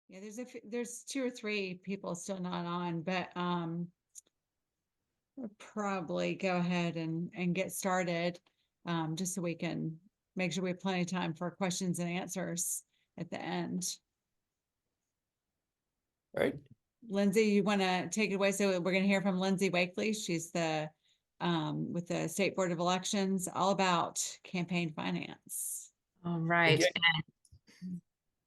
Yeah, there's two or three people still not on, but we'll probably go ahead and get started, just so we can make sure we have plenty of time for questions and answers at the end. Right. Lindsay, you want to take it away? So we're going to hear from Lindsay Wakely. She's the with the State Board of Elections, all about campaign finance. All right. Okay.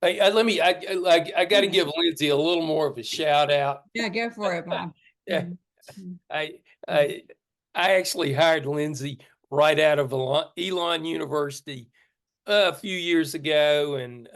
I got to give Lindsay a little more of a shout out. Yeah, go for it, Bob. Yeah. Mhm. I actually hired Lindsay right out of Elon University a few years ago, and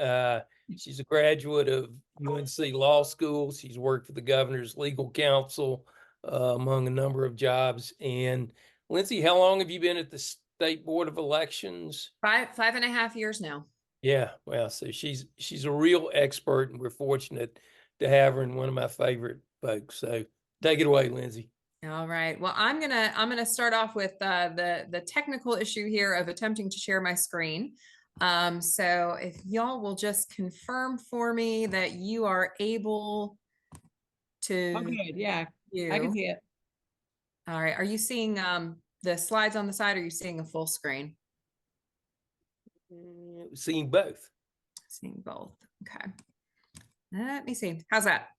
she's a graduate of UNC Law School. She's worked for the governor's legal counsel, among a number of jobs. And Lindsay, how long have you been at the State Board of Elections? 5.5 years now. Yeah, well, so she's a real expert, and we're fortunate to have her, and one of my favorite folks. So take it away, Lindsay. All right. Well, I'm gonna start off with the technical issue here of attempting to share my screen. So if y'all will just confirm for me that you are able to. Okay, yeah, I can see it. All right. Are you seeing the slides on the side? Or are you seeing a full screen? Seeing both. Seeing both. Okay. Let me see. How's that?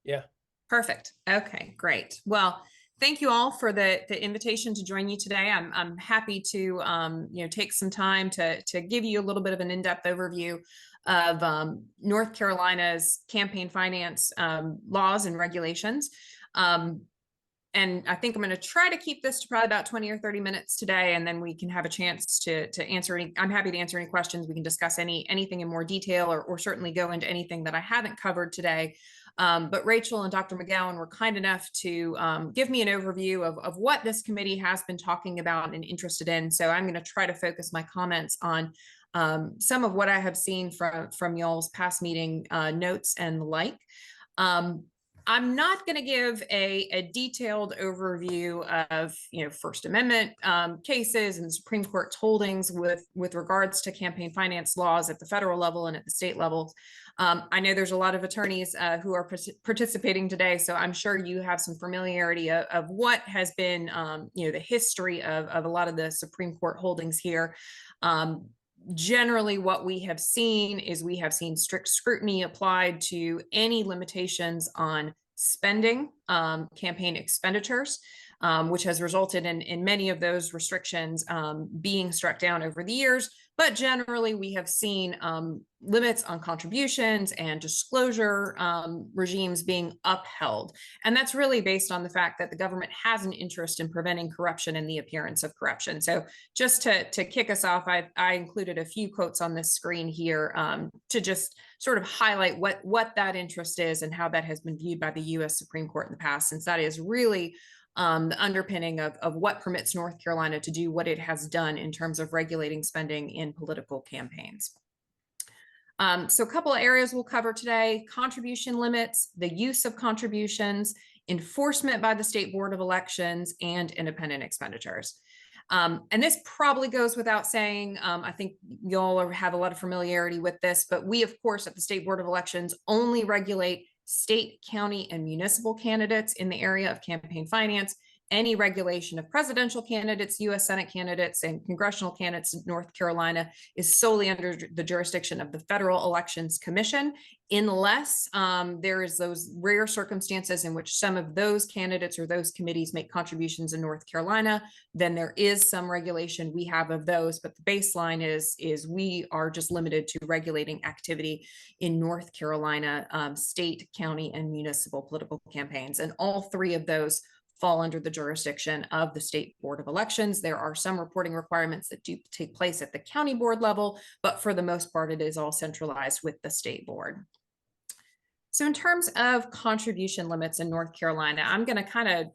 Yeah. Perfect. Okay, great. Well, thank you all for the invitation to join you today. I'm happy to take some time to give you a little bit of an in-depth overview of North Carolina's campaign finance laws and regulations. And I think I'm going to try to keep this to probably about 20 or 30 minutes today, and then we can have a chance to answer any. I'm happy to answer any questions. We can discuss anything in more detail, or certainly go into anything that I haven't covered today. But Rachel and Dr. McGowan were kind enough to give me an overview of what this committee has been talking about and interested in. So I'm going to try to focus my comments on some of what I have seen from y'all's past meeting notes and the like. I'm not going to give a detailed overview of First Amendment cases and Supreme Court's holdings with regards to campaign finance laws at the federal level and at the state level. I know there's a lot of attorneys who are participating today, so I'm sure you have some familiarity of what has been the history of a lot of the Supreme Court holdings here. Generally, what we have seen is we have seen strict scrutiny applied to any limitations on spending campaign expenditures, which has resulted in many of those restrictions being struck down over the years. But generally, we have seen limits on contributions and disclosure regimes being upheld. And that's really based on the fact that the government has an interest in preventing corruption and the appearance of corruption. So just to kick us off, I included a few quotes on this screen here to just sort of highlight what that interest is and how that has been viewed by the U.S. Supreme Court in the past, since that is really the underpinning of what permits North Carolina to do what it has done in terms of regulating spending in political campaigns. So a couple of areas we'll cover today: contribution limits, the use of contributions, enforcement by the State Board of Elections, and independent expenditures. And this probably goes without saying. I think y'all have a lot of familiarity with this, but we, of course, at the State Board of Elections only regulate state, county, and municipal candidates in the area of campaign finance. Any regulation of presidential candidates, U.S. Senate candidates, and congressional candidates in North Carolina is solely under the jurisdiction of the Federal Elections Commission, unless there is those rare circumstances in which some of those candidates or those committees make contributions in North Carolina. Then there is some regulation we have of those, but the baseline is we are just limited to regulating activity in North Carolina, state, county, and municipal political campaigns. And all three of those fall under the jurisdiction of the State Board of Elections. There are some reporting requirements that do take place at the county board level, but for the most part, it is all centralized with the state board. So in terms of contribution limits in North Carolina, I'm going to kind of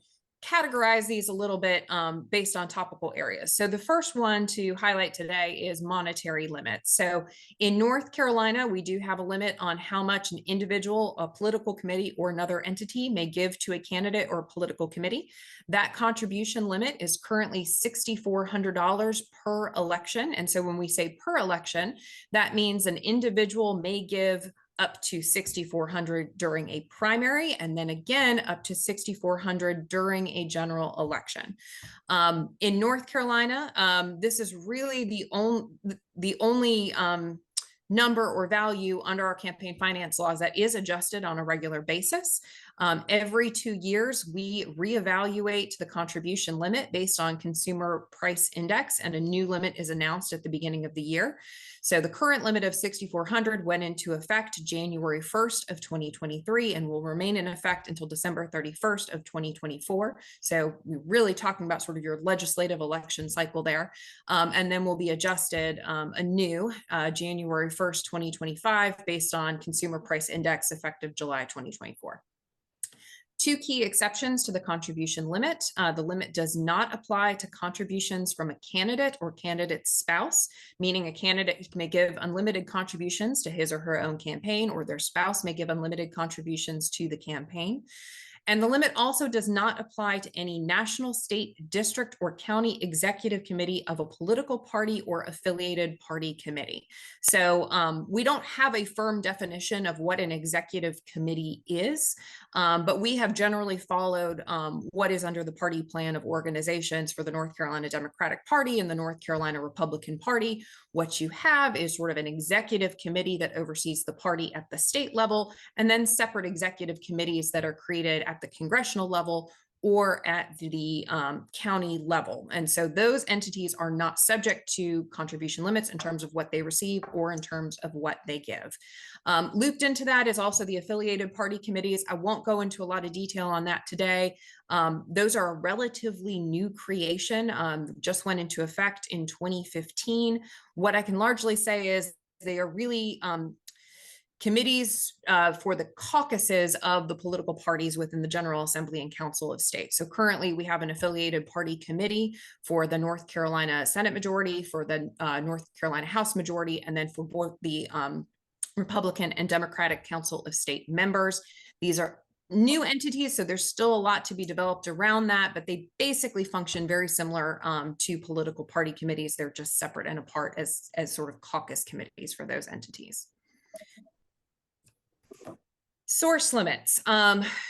categorize these a little bit based on topical areas. So the first one to highlight today is monetary limits. So in North Carolina, we do have a limit on how much an individual, a political committee, or another entity may give to a candidate or a political committee. That contribution limit is currently $6,400 per election. And so when we say per election, that means an individual may give up to 6,400 during a primary, and then again up to 6,400 during a general election. In North Carolina, this is really the only number or value under our campaign finance laws that is adjusted on a regular basis. Every 2 years, we reevaluate the contribution limit based on consumer price index, and a new limit is announced at the beginning of the year. So the current limit of 6,400 went into effect January 1st of 2023 and will remain in effect until December 31st of 2024. So we're really talking about sort of your legislative election cycle there. And then will be adjusted anew January 1st, 2025, based on consumer price index effective July 2024. Two key exceptions to the contribution limit. The limit does not apply to contributions from a candidate or candidate's spouse, meaning a candidate may give unlimited contributions to his or her own campaign, or their spouse may give unlimited contributions to the campaign. And the limit also does not apply to any national, state, district, or county executive committee of a political party or affiliated party committee. So we don't have a firm definition of what an executive committee is, but we have generally followed what is under the party plan of organizations for the North Carolina Democratic Party and the North Carolina Republican Party. What you have is sort of an executive committee that oversees the party at the state level, and then separate executive committees that are created at the congressional level or at the county level. And so those entities are not subject to contribution limits in terms of what they receive or in terms of what they give. Looped into that is also the affiliated party committees. I won't go into a lot of detail on that today. Those are a relatively new creation, just went into effect in 2015. What I can largely say is they are really committees for the caucuses of the political parties within the General Assembly and Council of State. So currently we have an affiliated party committee for the North Carolina Senate majority, for the North Carolina House majority, and then for both the Republican and Democratic Council of State members. These are new entities, so there's still a lot to be developed around that, but they basically function very similar to political party committees. They're just separate and apart as sort of caucus committees for those entities. Source limits.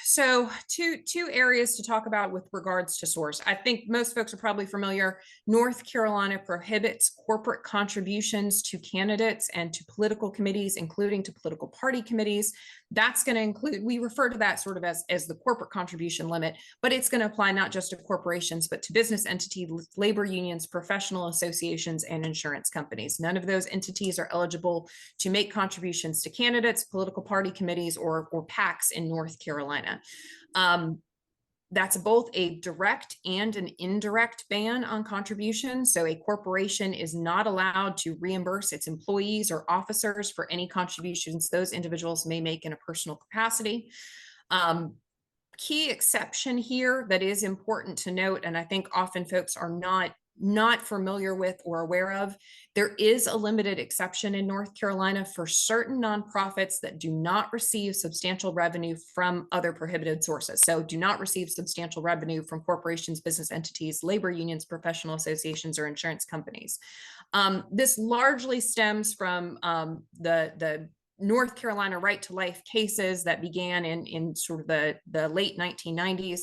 So two areas to talk about with regards to source. I think most folks are probably familiar. North Carolina prohibits corporate contributions to candidates and to political committees, including to political party committees. That's going to include, we refer to that sort of as the corporate contribution limit, but it's going to apply not just to corporations, but to business entities, labor unions, professional associations, and insurance companies. None of those entities are eligible to make contributions to candidates, political party committees, or PACs in North Carolina. That's both a direct and an indirect ban on contributions. So a corporation is not allowed to reimburse its employees or officers for any contributions those individuals may make in a personal capacity. Key exception here that is important to note, and I think often folks are not familiar with or aware of, there is a limited exception in North Carolina for certain nonprofits that do not receive substantial revenue from other prohibited sources. So do not receive substantial revenue from corporations, business entities, labor unions, professional associations, or insurance companies. This largely stems from the North Carolina right to life cases that began in sort of the late 1990s,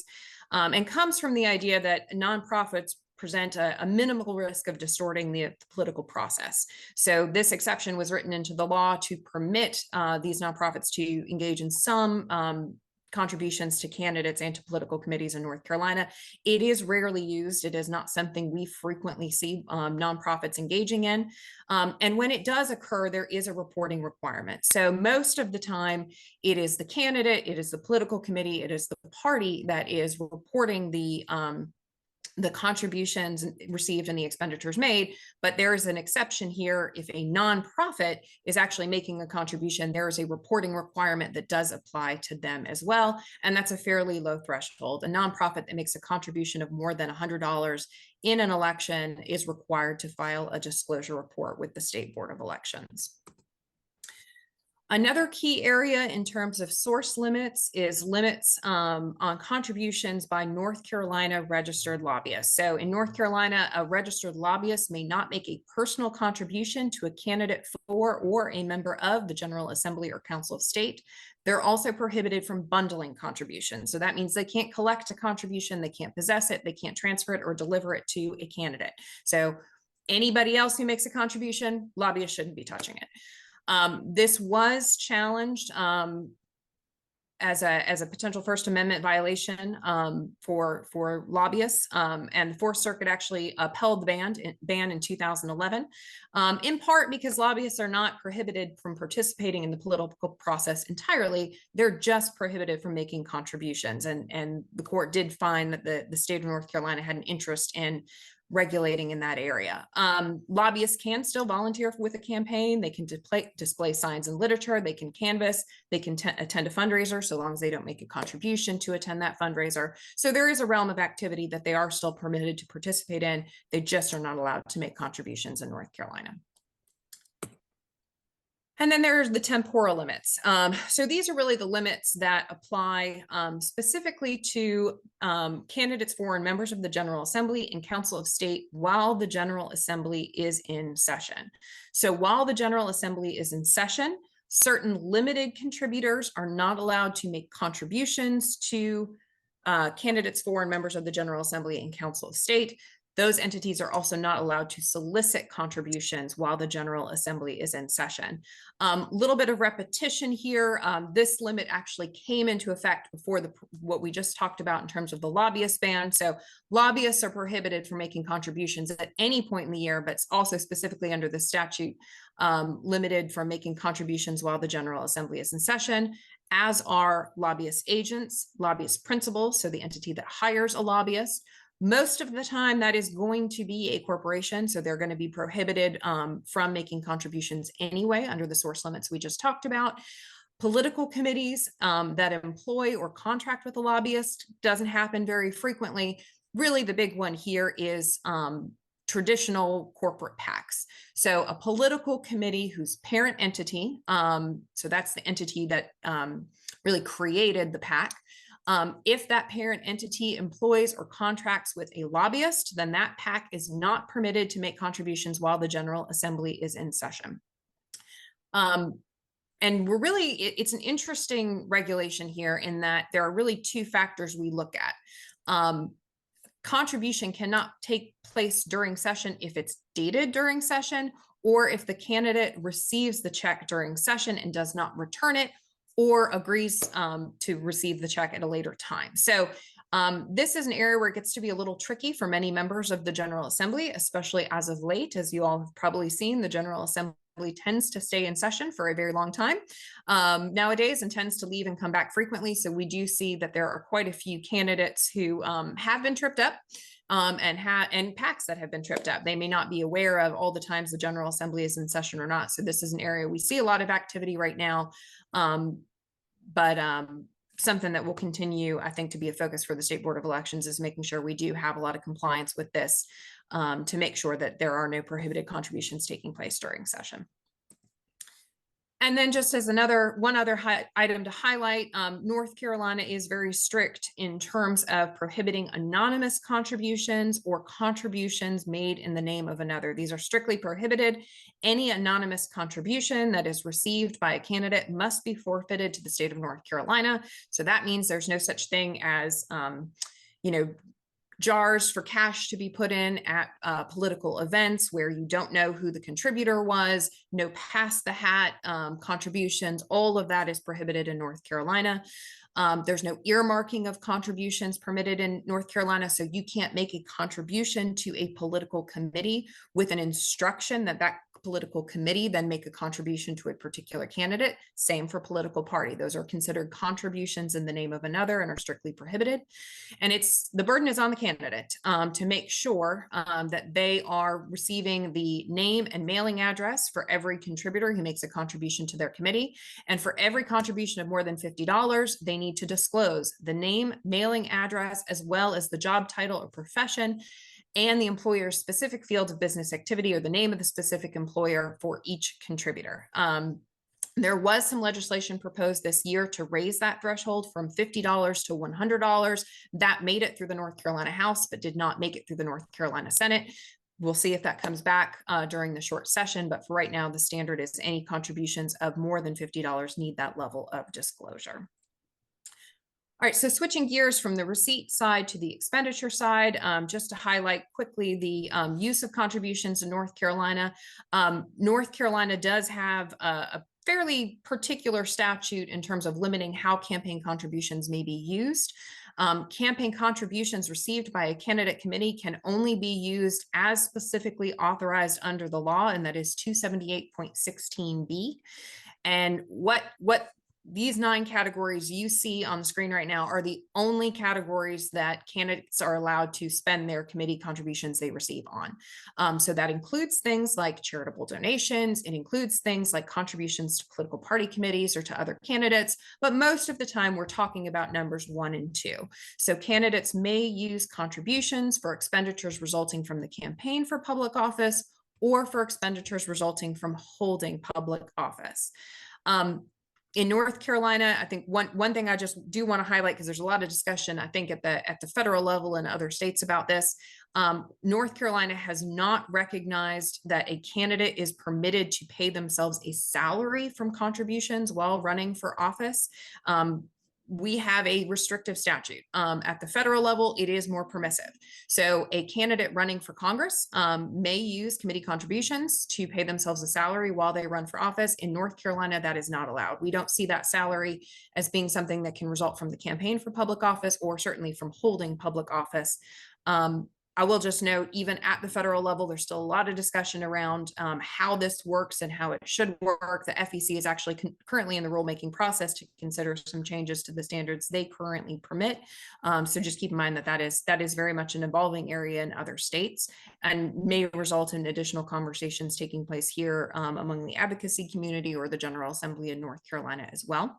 and comes from the idea that nonprofits present a minimal risk of distorting the political process. So this exception was written into the law to permit these nonprofits to engage in some contributions to candidates and to political committees in North Carolina. It is rarely used. It is not something we frequently see nonprofits engaging in. And when it does occur, there is a reporting requirement. So most of the time, it is the candidate, it is the political committee, it is the party that is reporting the contributions received and the expenditures made. But there is an exception here. If a nonprofit is actually making a contribution, there is a reporting requirement that does apply to them as well. And that's a fairly low threshold. A nonprofit that makes a contribution of more than $100 in an election is required to file a disclosure report with the State Board of Elections. Another key area in terms of source limits is limits on contributions by North Carolina registered lobbyists. So in North Carolina, a registered lobbyist may not make a personal contribution to a candidate for or a member of the General Assembly or Council of State. They're also prohibited from bundling contributions. So that means they can't collect a contribution, they can't possess it, they can't transfer it or deliver it to a candidate. So anybody else who makes a contribution, lobbyists shouldn't be touching it. This was challenged as a potential First Amendment violation for lobbyists, and the Fourth Circuit actually upheld the ban in 2011, in part because lobbyists are not prohibited from participating in the political process entirely. They're just prohibited from making contributions, and the court did find that the state of North Carolina had an interest in regulating in that area. Lobbyists can still volunteer with a campaign. They can display signs and literature. They can canvass. They can attend a fundraiser so long as they don't make a contribution to attend that fundraiser. So there is a realm of activity that they are still permitted to participate in. They just are not allowed to make contributions in North Carolina. And then there's the temporal limits. So these are really the limits that apply specifically to candidates for and members of the General Assembly and Council of State while the General Assembly is in session. So while the General Assembly is in session, certain limited contributors are not allowed to make contributions to candidates for and members of the General Assembly and Council of State. Those entities are also not allowed to solicit contributions while the General Assembly is in session. Little bit of repetition here. This limit actually came into effect before what we just talked about in terms of the lobbyist ban. So lobbyists are prohibited from making contributions at any point in the year, but it's also specifically under the statute limited from making contributions while the General Assembly is in session, as are lobbyist agents, lobbyist principals, so the entity that hires a lobbyist. Most of the time that is going to be a corporation, so they're going to be prohibited from making contributions anyway under the source limits we just talked about. Political committees that employ or contract with a lobbyist doesn't happen very frequently. Really the big one here is traditional corporate PACs. So a political committee whose parent entity, so that's the entity that really created the PAC, if that parent entity employs or contracts with a lobbyist, then that PAC is not permitted to make contributions while the General Assembly is in session. And it's an interesting regulation here in that there are really two factors we look at. Contribution cannot take place during session if it's dated during session, or if the candidate receives the check during session and does not return it, or agrees to receive the check at a later time. So this is an area where it gets to be a little tricky for many members of the General Assembly, especially as of late. As you all have probably seen, the General Assembly tends to stay in session for a very long time nowadays, and tends to leave and come back frequently. So we do see that there are quite a few candidates who have been tripped up and PACs that have been tripped up. They may not be aware of all the times the General Assembly is in session or not. So this is an area we see a lot of activity right now, but something that will continue, I think, to be a focus for the State Board of Elections is making sure we do have a lot of compliance with this to make sure that there are no prohibited contributions taking place during session. And then just as one other item to highlight, North Carolina is very strict in terms of prohibiting anonymous contributions or contributions made in the name of another. These are strictly prohibited. Any anonymous contribution that is received by a candidate must be forfeited to the state of North Carolina. So that means there's no such thing as, jars for cash to be put in at political events where you don't know who the contributor was, no pass the hat contributions. All of that is prohibited in North Carolina. There's no earmarking of contributions permitted in North Carolina, so you can't make a contribution to a political committee with an instruction that that political committee then make a contribution to a particular candidate. Same for political party. Those are considered contributions in the name of another and are strictly prohibited. And the burden is on the candidate to make sure that they are receiving the name and mailing address for every contributor who makes a contribution to their committee. And for every contribution of more than $50, they need to disclose the name, mailing address, as well as the job title or profession and the employer's specific field of business activity or the name of the specific employer for each contributor. There was some legislation proposed this year to raise that threshold from $50 to $100. That made it through the North Carolina House, but did not make it through the North Carolina Senate. We'll see if that comes back during the short session, but for right now, the standard is any contributions of more than $50 need that level of disclosure. All right, so switching gears from the receipt side to the expenditure side, just to highlight quickly the use of contributions in North Carolina. North Carolina does have a fairly particular statute in terms of limiting how campaign contributions may be used. Campaign contributions received by a candidate committee can only be used as specifically authorized under the law, and that is 278.16b. And what these 9 categories you see on the screen right now are the only categories that candidates are allowed to spend their committee contributions they receive on. So that includes things like charitable donations. It includes things like contributions to political party committees or to other candidates. But most of the time, we're talking about numbers 1 and 2. So candidates may use contributions for expenditures resulting from the campaign for public office or for expenditures resulting from holding public office. In North Carolina, I think one thing I just do want to highlight, because there's a lot of discussion, I think, at the federal level and other states about this. North Carolina has not recognized that a candidate is permitted to pay themselves a salary from contributions while running for office. We have a restrictive statute. At the federal level, it is more permissive. So a candidate running for Congress may use committee contributions to pay themselves a salary while they run for office. In North Carolina, that is not allowed. We don't see that salary as being something that can result from the campaign for public office or certainly from holding public office. I will just note, even at the federal level, there's still a lot of discussion around how this works and how it should work. The FEC is actually currently in the rulemaking process to consider some changes to the standards they currently permit. So just keep in mind that that is very much an evolving area in other states and may result in additional conversations taking place here among the advocacy community or the General Assembly in North Carolina as well.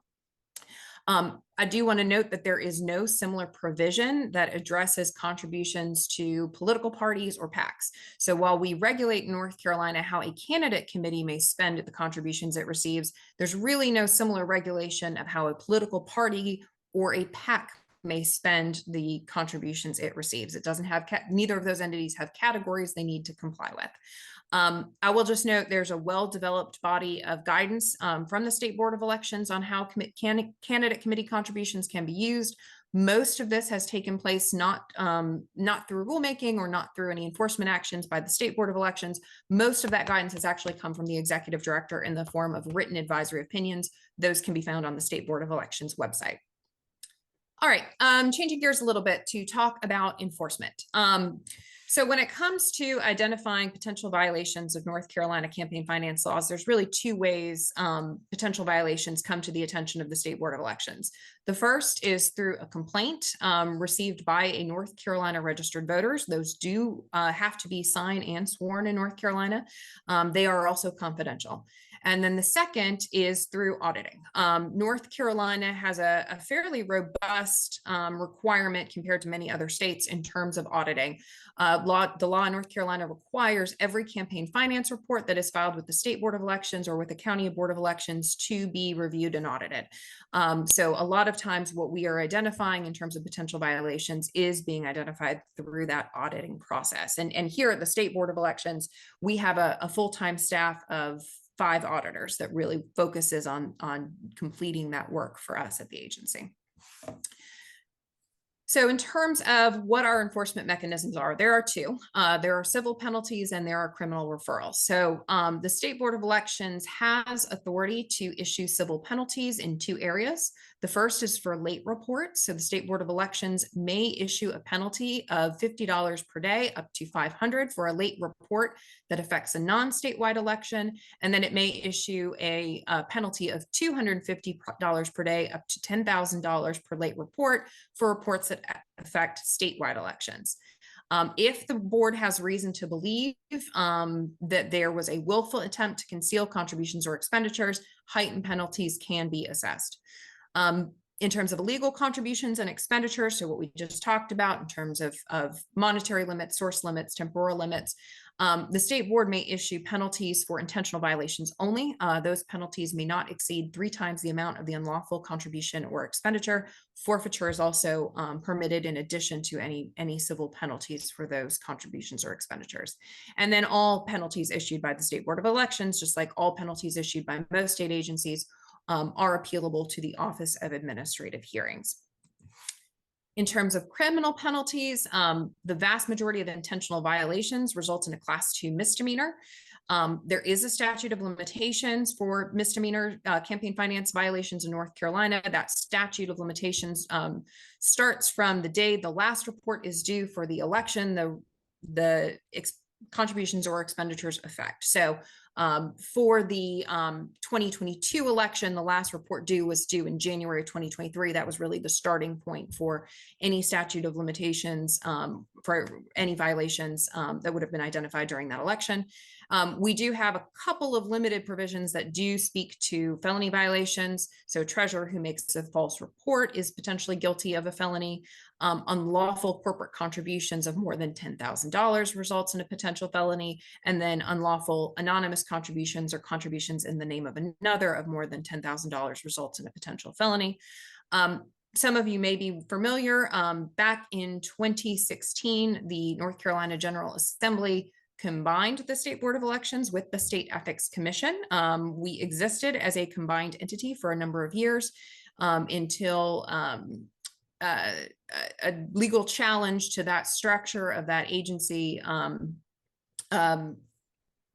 I do want to note that there is no similar provision that addresses contributions to political parties or PACs. So while we regulate in North Carolina how a candidate committee may spend the contributions it receives, there's really no similar regulation of how a political party or a PAC may spend the contributions it receives. It doesn't have, neither of those entities have categories they need to comply with. I will just note there's a well-developed body of guidance from the State Board of Elections on how candidate committee contributions can be used. Most of this has taken place not through rulemaking or not through any enforcement actions by the State Board of Elections. Most of that guidance has actually come from the executive director in the form of written advisory opinions. Those can be found on the State Board of Elections website. All right, changing gears a little bit to talk about enforcement. So when it comes to identifying potential violations of North Carolina campaign finance laws, there's really 2 ways potential violations come to the attention of the State Board of Elections. The first is through a complaint received by a North Carolina registered voters. Those do have to be signed and sworn in North Carolina. They are also confidential. And then the second is through auditing. North Carolina has a fairly robust requirement compared to many other states in terms of auditing. The law in North Carolina requires every campaign finance report that is filed with the State Board of Elections or with the County Board of Elections to be reviewed and audited. So a lot of times what we are identifying in terms of potential violations is being identified through that auditing process. And here at the State Board of Elections, we have a full-time staff of 5 auditors that really focuses on completing that work for us at the agency. So in terms of what our enforcement mechanisms are, there are 2. There are civil penalties and there are criminal referrals. So the State Board of Elections has authority to issue civil penalties in 2 areas. The first is for late reports. So the State Board of Elections may issue a penalty of $50 per day up to $500 for a late report that affects a non-statewide election. And then it may issue a penalty of $250 per day up to $10,000 per late report for reports that affect statewide elections. If the board has reason to believe that there was a willful attempt to conceal contributions or expenditures, heightened penalties can be assessed. In terms of illegal contributions and expenditures, so what we just talked about in terms of monetary limits, source limits, temporal limits, the state board may issue penalties for intentional violations only. Those penalties may not exceed 3 times the amount of the unlawful contribution or expenditure. Forfeiture is also permitted in addition to any civil penalties for those contributions or expenditures. And then all penalties issued by the State Board of Elections, just like all penalties issued by most state agencies, are appealable to the Office of Administrative Hearings. In terms of criminal penalties, the vast majority of intentional violations result in a Class 2 misdemeanor. There is a statute of limitations for misdemeanor campaign finance violations in North Carolina. That statute of limitations starts from the day the last report is due for the election, the contributions or expenditures effect. So for the 2022 election, the last report due was due in January 2023. That was really the starting point for any statute of limitations for any violations that would have been identified during that election. We do have a couple of limited provisions that do speak to felony violations. So a treasurer who makes a false report is potentially guilty of a felony. Unlawful corporate contributions of more than $10,000 results in a potential felony, and then unlawful anonymous contributions or contributions in the name of another of more than $10,000 results in a potential felony. Some of you may be familiar, back in 2016, the North Carolina General Assembly combined the State Board of Elections with the State Ethics Commission. We existed as a combined entity for a number of years until a legal challenge to that structure of that agency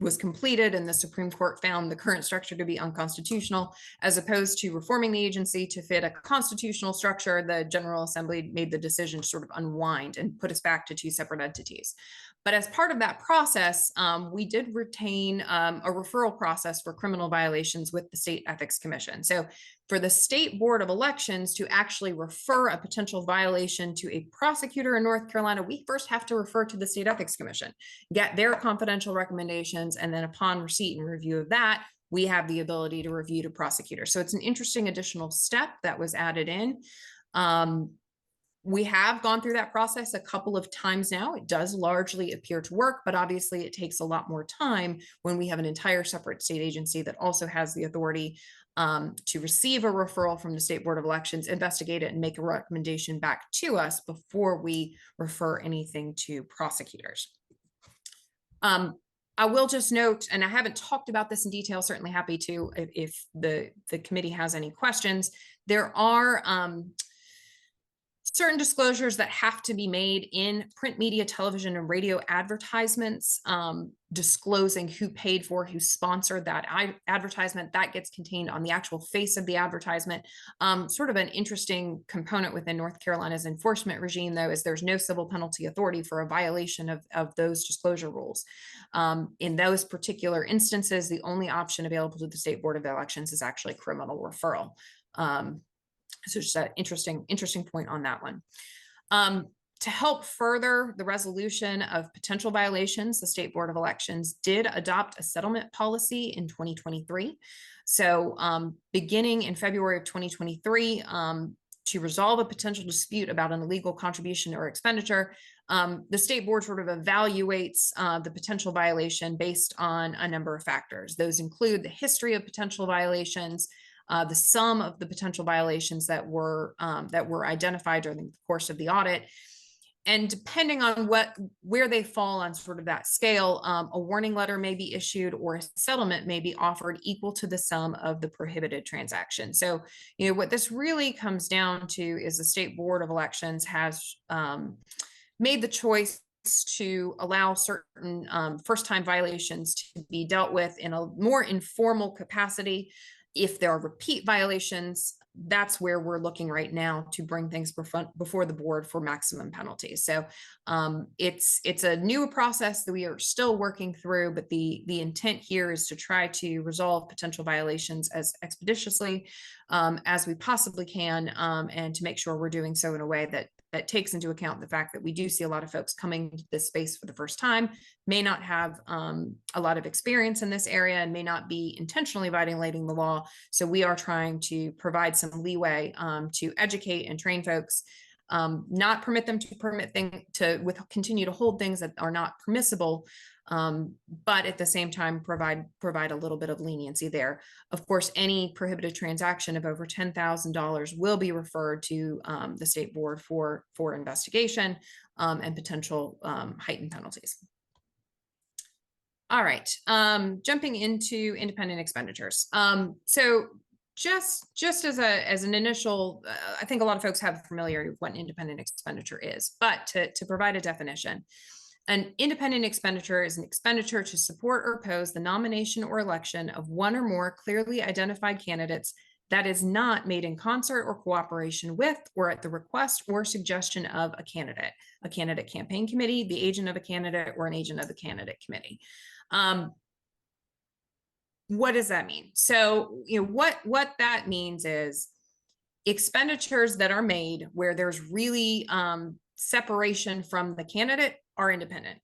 was completed, and the Supreme Court found the current structure to be unconstitutional. As opposed to reforming the agency to fit a constitutional structure, the General Assembly made the decision to sort of unwind and put us back to 2 separate entities. But as part of that process, we did retain a referral process for criminal violations with the State Ethics Commission. So for the State Board of Elections to actually refer a potential violation to a prosecutor in North Carolina, we first have to refer to the State Ethics Commission, get their confidential recommendations, and then upon receipt and review of that, we have the ability to review to prosecutors. So it's an interesting additional step that was added in. We have gone through that process a couple of times now. It does largely appear to work, but obviously it takes a lot more time when we have an entire separate state agency that also has the authority to receive a referral from the State Board of Elections, investigate it, and make a recommendation back to us before we refer anything to prosecutors. I will just note, and I haven't talked about this in detail, certainly happy to if the committee has any questions. There are certain disclosures that have to be made in print media, television, and radio advertisements, disclosing who paid for, who sponsored that advertisement. That gets contained on the actual face of the advertisement. Sort of an interesting component within North Carolina's enforcement regime, though, is there's no civil penalty authority for a violation of those disclosure rules. In those particular instances, the only option available to the State Board of Elections is actually criminal referral. So just an interesting point on that one. To help further the resolution of potential violations, the State Board of Elections did adopt a settlement policy in 2023. So beginning in February of 2023, to resolve a potential dispute about an illegal contribution or expenditure, the state board sort of evaluates the potential violation based on a number of factors. Those include the history of potential violations, the sum of the potential violations that were identified during the course of the audit. And depending on where they fall on sort of that scale, a warning letter may be issued or a settlement may be offered equal to the sum of the prohibited transaction. So, what this really comes down to is the State Board of Elections has made the choice to allow certain first-time violations to be dealt with in a more informal capacity. If there are repeat violations, that's where we're looking right now to bring things before the board for maximum penalties. So it's a new process that we are still working through, but the intent here is to try to resolve potential violations as expeditiously as we possibly can, and to make sure we're doing so in a way that that takes into account the fact that we do see a lot of folks coming to this space for the first time, may not have a lot of experience in this area, and may not be intentionally violating the law. So we are trying to provide some leeway to educate and train folks, not permit them to continue to hold things that are not permissible, but at the same time provide a little bit of leniency there. Of course, any prohibited transaction of over $10,000 will be referred to the state board for investigation and potential heightened penalties. All right, jumping into independent expenditures. So just as an initial, I think a lot of folks have familiarity with what an independent expenditure is, but to provide a definition, an independent expenditure is an expenditure to support or oppose the nomination or election of one or more clearly identified candidates that is not made in concert or cooperation with, or at the request or suggestion of a candidate campaign committee, the agent of a candidate, or an agent of the candidate committee. What does that mean? So, what that means is expenditures that are made where there's really separation from the candidate are independent.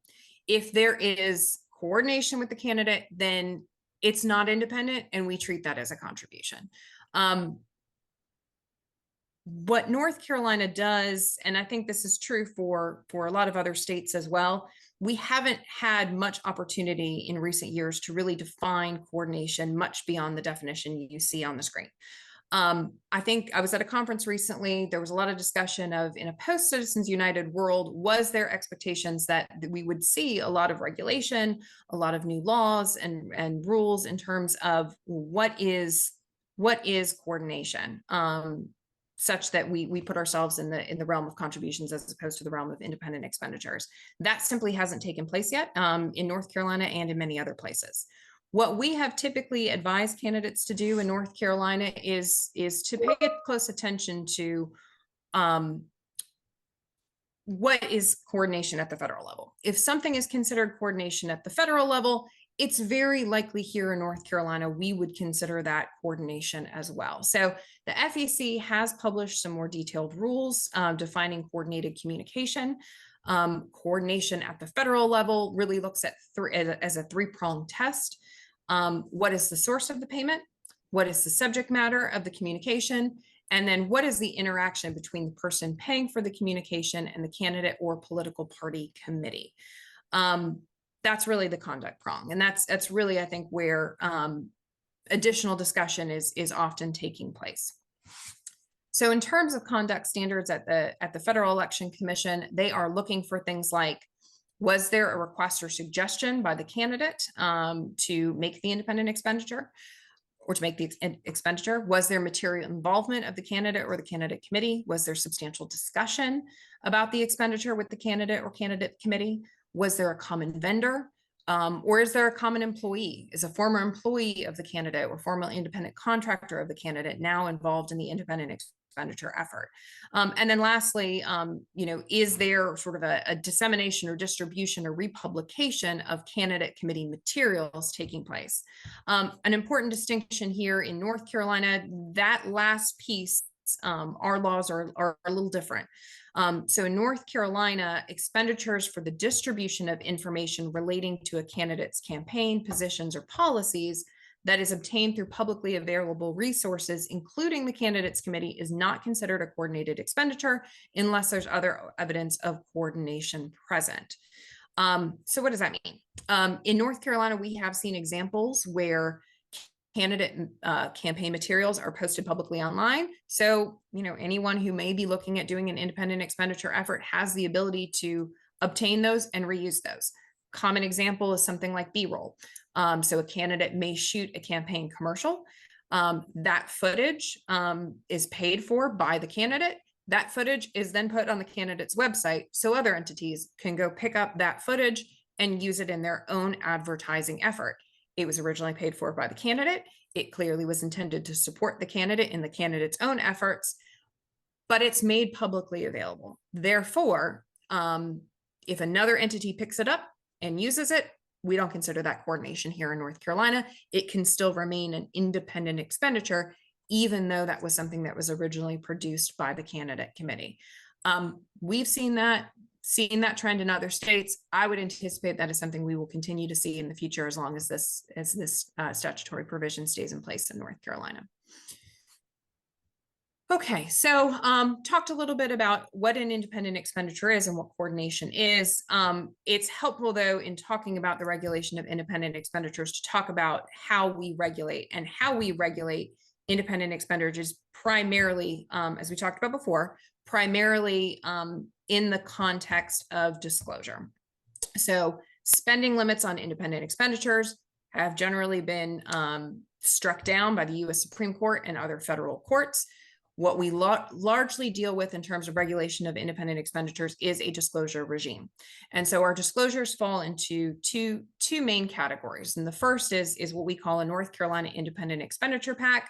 If there is coordination with the candidate, then it's not independent, and we treat that as a contribution. What North Carolina does, and I think this is true for a lot of other states as well, we haven't had much opportunity in recent years to really define coordination much beyond the definition you see on the screen. I think I was at a conference recently. There was a lot of discussion of, in a post-Citizens United world, was there expectations that we would see a lot of regulation, a lot of new laws and rules in terms of what is coordination, such that we put ourselves in the realm of contributions as opposed to the realm of independent expenditures. That simply hasn't taken place yet in North Carolina and in many other places. What we have typically advised candidates to do in North Carolina is to pay close attention to what is coordination at the federal level. If something is considered coordination at the federal level, it's very likely here in North Carolina, we would consider that coordination as well. So the FEC has published some more detailed rules defining coordinated communication. Coordination at the federal level really looks at as a three-pronged test. What is the source of the payment? What is the subject matter of the communication? And then what is the interaction between the person paying for the communication and the candidate or political party committee? That's really the conduct prong. And that's really, I think, where additional discussion is often taking place. So in terms of conduct standards at the Federal Election Commission, they are looking for things like, was there a request or suggestion by the candidate to make the independent expenditure or to make the expenditure? Was there material involvement of the candidate or the candidate committee? Was there substantial discussion about the expenditure with the candidate or candidate committee? Was there a common vendor? Or is there a common employee? Is a former employee of the candidate or former independent contractor of the candidate now involved in the independent expenditure effort? And then lastly, is there sort of a dissemination or distribution or republication of candidate committee materials taking place? An important distinction here in North Carolina, that last piece, our laws are a little different. So in North Carolina, expenditures for the distribution of information relating to a candidate's campaign, positions, or policies that is obtained through publicly available resources, including the candidates committee, is not considered a coordinated expenditure unless there's other evidence of coordination present. So what does that mean? In North Carolina, we have seen examples where candidate campaign materials are posted publicly online. So, anyone who may be looking at doing an independent expenditure effort has the ability to obtain those and reuse those. Common example is something like B-roll. So a candidate may shoot a campaign commercial. That footage is paid for by the candidate. That footage is then put on the candidate's website so other entities can go pick up that footage and use it in their own advertising effort. It was originally paid for by the candidate. It clearly was intended to support the candidate in the candidate's own efforts, but it's made publicly available. Therefore, if another entity picks it up and uses it, we don't consider that coordination here in North Carolina. It can still remain an independent expenditure, even though that was something that was originally produced by the candidate committee. We've seen that trend in other states. I would anticipate that is something we will continue to see in the future as long as this statutory provision stays in place in North Carolina. Okay, so talked a little bit about what an independent expenditure is and what coordination is. It's helpful, though, in talking about the regulation of independent expenditures to talk about how we regulate, and how we regulate independent expenditures primarily, as we talked about before, primarily in the context of disclosure. So spending limits on independent expenditures have generally been struck down by the U.S. Supreme Court and other federal courts. What we largely deal with in terms of regulation of independent expenditures is a disclosure regime. And so our disclosures fall into two main categories. And the first is what we call a North Carolina Independent Expenditure PAC.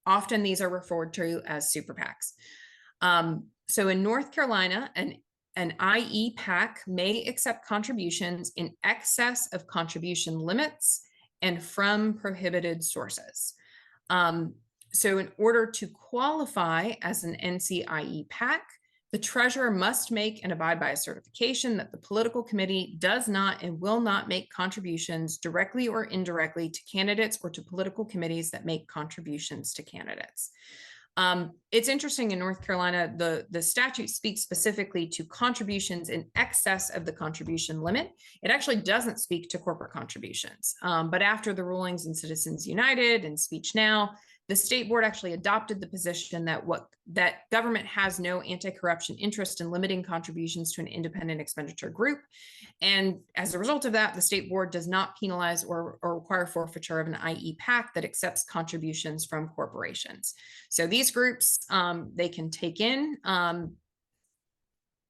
Often these are referred to as super PACs. So in North Carolina, an IE PAC may accept contributions in excess of contribution limits and from prohibited sources. So in order to qualify as an NCIE PAC, the treasurer must make and abide by a certification that the political committee does not and will not make contributions directly or indirectly to candidates or to political committees that make contributions to candidates. It's interesting, in North Carolina, the statute speaks specifically to contributions in excess of the contribution limit. It actually doesn't speak to corporate contributions. But after the rulings in Citizens United and Speech Now, the state board actually adopted the position that government has no anti-corruption interest in limiting contributions to an independent expenditure group. And as a result of that, the state board does not penalize or require forfeiture of an IE PAC that accepts contributions from corporations. So these groups, they can take in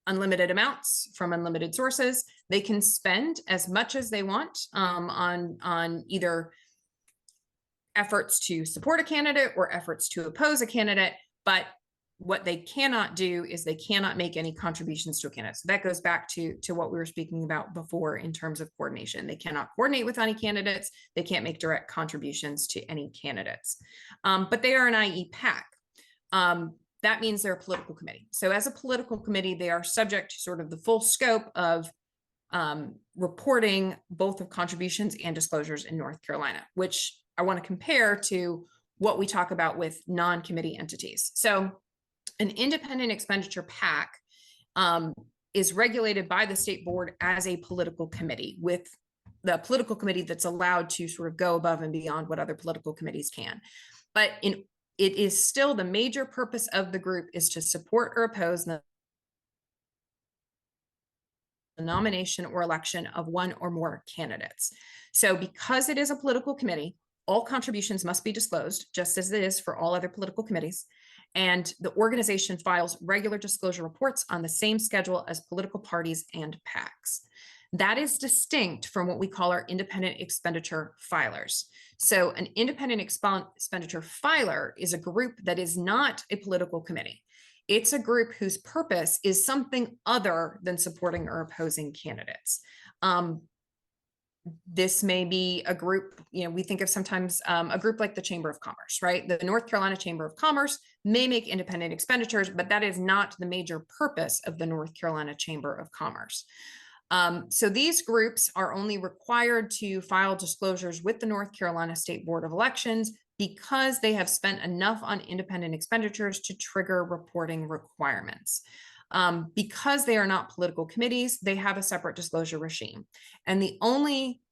unlimited amounts from unlimited sources. They can spend as much as they want on either efforts to support a candidate or efforts to oppose a candidate, but what they cannot do is they cannot make any contributions to a candidate. So that goes back to what we were speaking about before in terms of coordination. They cannot coordinate with any candidates. They can't make direct contributions to any candidates, but they are an IE PAC. That means they're a political committee. So as a political committee, they are subject to sort of the full scope of reporting both of contributions and disclosures in North Carolina, which I want to compare to what we talk about with non-committee entities. So an independent expenditure PAC is regulated by the state board as a political committee, with the political committee that's allowed to sort of go above and beyond what other political committees can. But it is still, the major purpose of the group is to support or oppose the nomination or election of one or more candidates. So because it is a political committee, all contributions must be disclosed, just as it is for all other political committees. And the organization files regular disclosure reports on the same schedule as political parties and PACs. That is distinct from what we call our independent expenditure filers. So an independent expenditure filer is a group that is not a political committee. It's a group whose purpose is something other than supporting or opposing candidates. This may be a group, we think of sometimes a group like the Chamber of Commerce, right? The North Carolina Chamber of Commerce may make independent expenditures, but that is not the major purpose of the North Carolina Chamber of Commerce. So these groups are only required to file disclosures with the North Carolina State Board of Elections because they have spent enough on independent expenditures to trigger reporting requirements. Because they are not political committees, they have a separate disclosure regime. And the only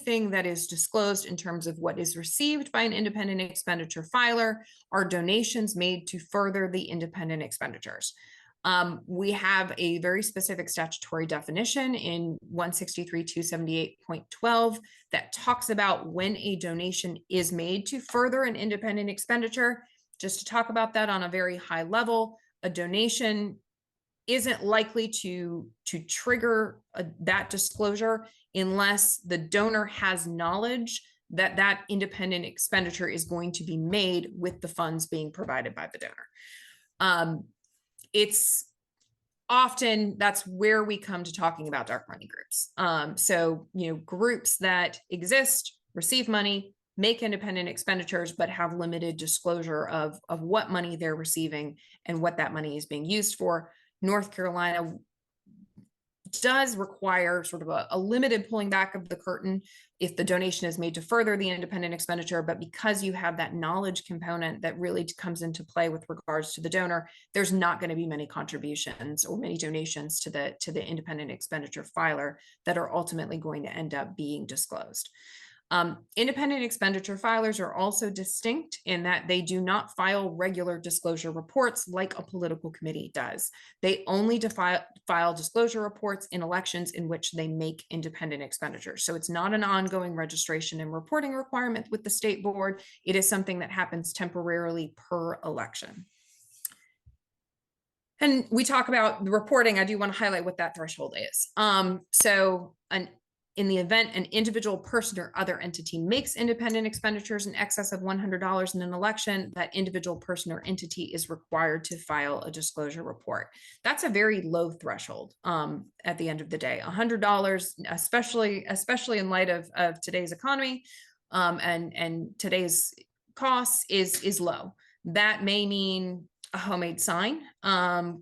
thing that is disclosed in terms of what is received by an independent expenditure filer are donations made to further the independent expenditures. We have a very specific statutory definition in 163.278.12 that talks about when a donation is made to further an independent expenditure. Just to talk about that on a very high level, a donation isn't likely to trigger that disclosure unless the donor has knowledge that that independent expenditure is going to be made with the funds being provided by the donor. It's often, that's where we come to talking about dark money groups. So, groups that exist, receive money, make independent expenditures, but have limited disclosure of what money they're receiving and what that money is being used for. North Carolina does require sort of a limited pulling back of the curtain if the donation is made to further the independent expenditure. But because you have that knowledge component that really comes into play with regards to the donor, there's not going to be many contributions or many donations to the independent expenditure filer that are ultimately going to end up being disclosed. Independent expenditure filers are also distinct in that they do not file regular disclosure reports like a political committee does. They only file disclosure reports in elections in which they make independent expenditures. So it's not an ongoing registration and reporting requirement with the state board. It is something that happens temporarily per election. And we talk about the reporting. I do want to highlight what that threshold is. In the event an individual person or other entity makes independent expenditures in excess of $100 in an election, that individual person or entity is required to file a disclosure report. That's a very low threshold at the end of the day. $100, especially in light of today's economy and today's costs, is low. That may mean a homemade sign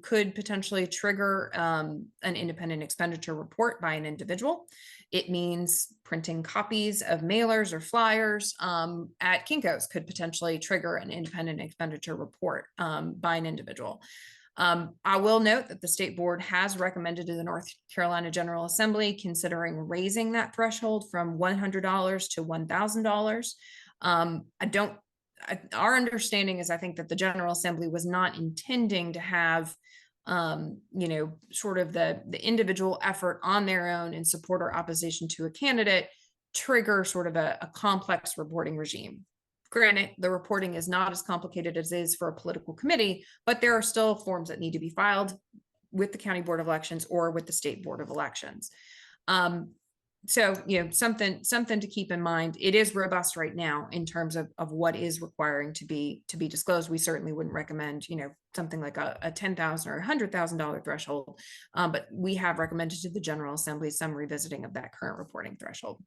could potentially trigger an independent expenditure report by an individual. It means printing copies of mailers or flyers at Kinko's could potentially trigger an independent expenditure report by an individual. I will note that the state board has recommended to the North Carolina General Assembly considering raising that threshold from $100 to $1,000. Our understanding is, I think, that the General Assembly was not intending to have sort of the individual effort on their own in support or opposition to a candidate trigger sort of a complex reporting regime. Granted, the reporting is not as complicated as it is for a political committee, but there are still forms that need to be filed with the County Board of Elections or with the State Board of Elections. So, something to keep in mind. It is robust right now in terms of what is requiring to be disclosed. We certainly wouldn't recommend, something like a $10,000 or $100,000 threshold, but we have recommended to the General Assembly some revisiting of that current reporting threshold.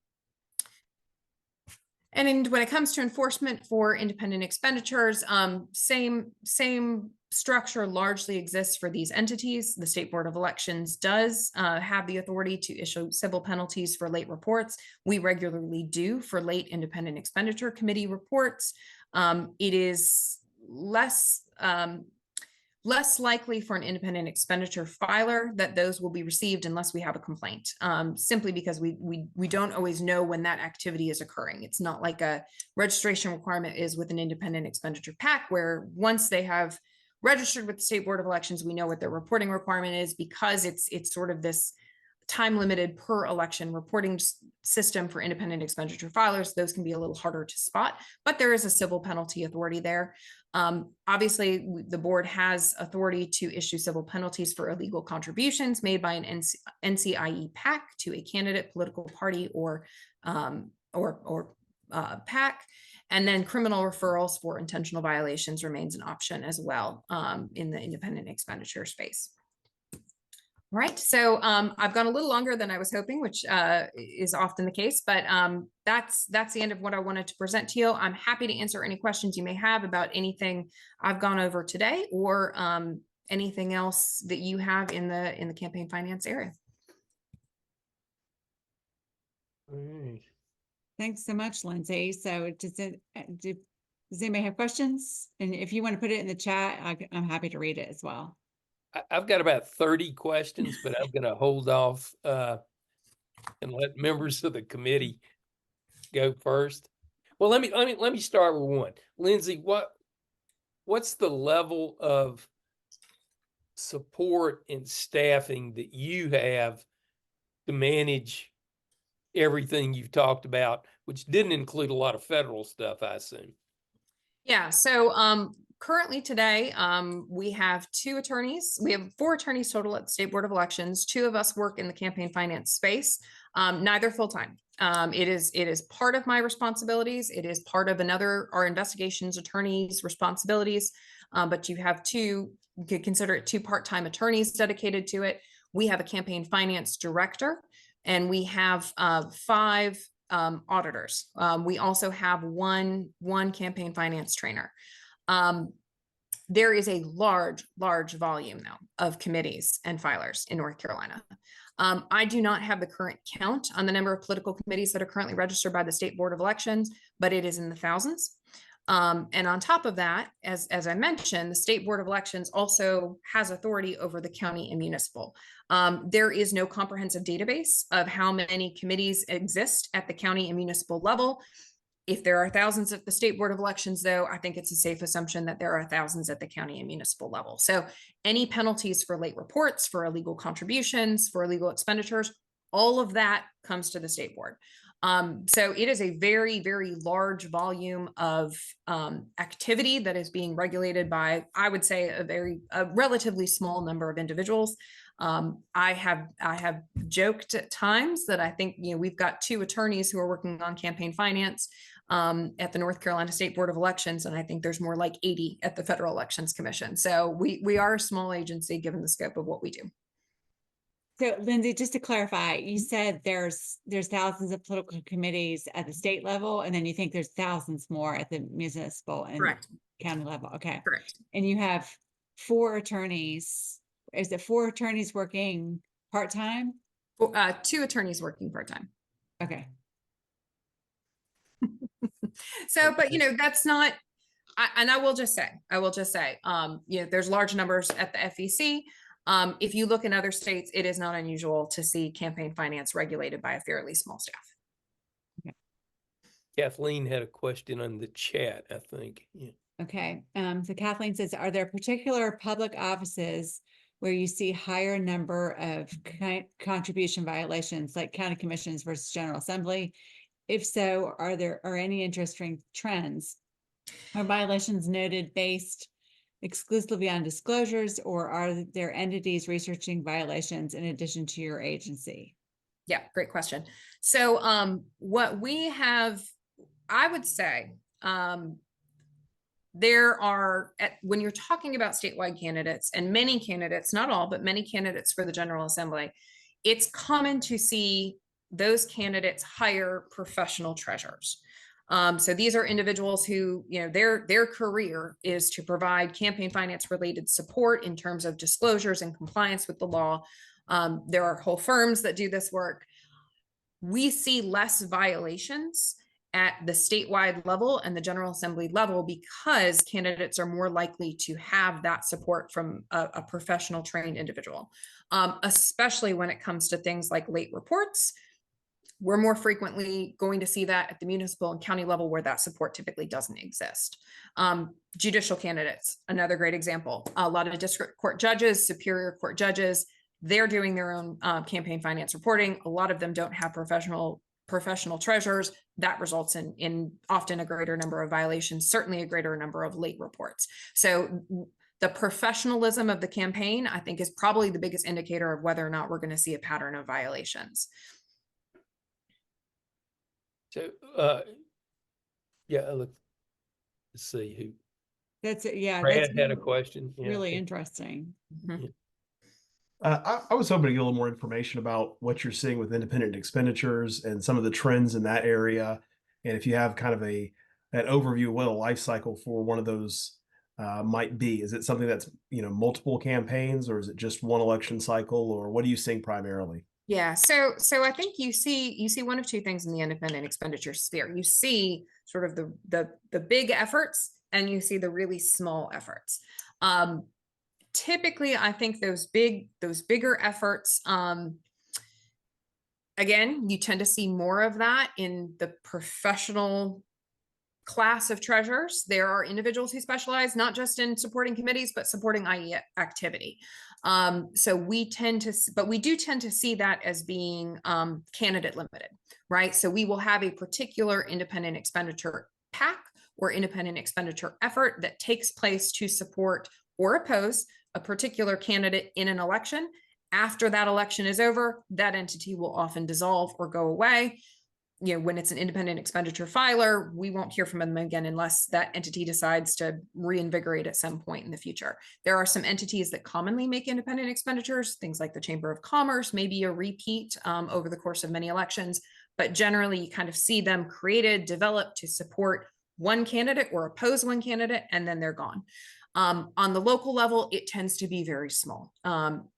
And when it comes to enforcement for independent expenditures, same structure largely exists for these entities. The State Board of Elections does have the authority to issue civil penalties for late reports. We regularly do for late independent expenditure committee reports. It is less likely for an independent expenditure filer that those will be received unless we have a complaint, simply because we don't always know when that activity is occurring. It's not like a registration requirement is with an independent expenditure PAC, where once they have registered with the State Board of Elections, we know what their reporting requirement is, because it's sort of this time limited per election reporting system for independent expenditure filers. Those can be a little harder to spot, but there is a civil penalty authority there. Obviously, the board has authority to issue civil penalties for illegal contributions made by an NCIE PAC to a candidate, political party, or PAC. And then criminal referrals for intentional violations remains an option as well in the independent expenditure space. All right, so I've gone a little longer than I was hoping, which is often the case, but that's the end of what I wanted to present to you. I'm happy to answer any questions you may have about anything I've gone over today, or anything else that you have in the campaign finance area. All right. Thanks so much, Lindsay. So does anybody have questions? And if you want to put it in the chat, I'm happy to read it as well. I've got about 30 questions, but I'm going to hold off and let members of the committee go first. Well, let me start with one. Lindsay, what's the level of support and staffing that you have to manage everything you've talked about, which didn't include a lot of federal stuff, I assume? Yeah, so currently today, we have 2 attorneys. We have 4 attorneys total at the State Board of Elections. 2 of us work in the campaign finance space, neither full-time. It is part of my responsibilities. It is part of our investigations attorney's responsibilities, but you have 2, you could consider it 2 part-time attorneys dedicated to it. We have a campaign finance director, and we have 5 auditors. We also have one campaign finance trainer. there is a large volume now of committees and filers in North Carolina. I do not have the current count on the number of political committees that are currently registered by the State Board of Elections, but it is in the thousands. And on top of that, as I mentioned, the State Board of Elections also has authority over the county and municipal. There is no comprehensive database of how many committees exist at the county and municipal level. If there are thousands at the State Board of Elections, though, I think it's a safe assumption that there are thousands at the county and municipal level. So any penalties for late reports, for illegal contributions, for illegal expenditures, all of that comes to the State Board. So it is a very, very large volume of activity that is being regulated by, I would say, a relatively small number of individuals. I have joked at times that I think, we've got 2 attorneys who are working on campaign finance at the North Carolina State Board of Elections, and I think there's more like 80 at the Federal Elections Commission. So we are a small agency given the scope of what we do. So Lindsay, just to clarify, you said there's thousands of political committees at the state level, and then you think there's thousands more at the municipal and Correct. county level. Okay. Correct. And you have 4 attorneys. Is it 4 attorneys working part-time? 2 attorneys working part-time. Okay. So, but that's not, and I will just say, there's large numbers at the FEC. If you look in other states, it is not unusual to see campaign finance regulated by a fairly small staff. Kathleen had a question on the chat, I think. Yeah. Okay. So Kathleen says, are there particular public offices where you see higher number of contribution violations, like county commissions versus General Assembly? If so, are there any interesting trends? Are violations noted based exclusively on disclosures, or are there entities researching violations in addition to your agency? Yeah, great question. So what we have, I would say, there are, when you're talking about statewide candidates, and many candidates, not all, but many candidates for the General Assembly, it's common to see those candidates hire professional treasurers. So these are individuals who, their career is to provide campaign finance related support in terms of disclosures and compliance with the law. There are whole firms that do this work. We see less violations at the statewide level and the General Assembly level because candidates are more likely to have that support from a professional trained individual, especially when it comes to things like late reports. We're more frequently going to see that at the municipal and county level where that support typically doesn't exist. Judicial candidates, another great example. A lot of district court judges, superior court judges, they're doing their own campaign finance reporting. A lot of them don't have professional treasurers. That results in often a greater number of violations, certainly a greater number of late reports. So the professionalism of the campaign, I think, is probably the biggest indicator of whether or not we're going to see a pattern of violations. So, let's see who. That's it. Yeah. Brad that's had a question. Yeah. really interesting. Mm-hmm. I was hoping to get a little more information about what you're seeing with independent expenditures and some of the trends in that area. And if you have kind of an overview of what a life cycle for one of those might be. Is it something that's, multiple campaigns, or is it just one election cycle, or what are you seeing primarily? Yeah, so I think you see one of 2 things in the independent expenditure sphere. You see sort of the big efforts, and you see the really small efforts. Typically, I think those bigger efforts, again, you tend to see more of that in the professional class of treasurers. There are individuals who specialize not just in supporting committees, but supporting IE activity. So we do tend to see that as being candidate limited, right? So we will have a particular independent expenditure PAC or independent expenditure effort that takes place to support or oppose a particular candidate in an election. After that election is over, that entity will often dissolve or go away. When it's an independent expenditure filer, we won't hear from them again unless that entity decides to reinvigorate at some point in the future. There are some entities that commonly make independent expenditures, things like the Chamber of Commerce, maybe a repeat over the course of many elections, but generally you kind of see them created, developed to support one candidate or oppose one candidate, and then they're gone. On the local level, it tends to be very small.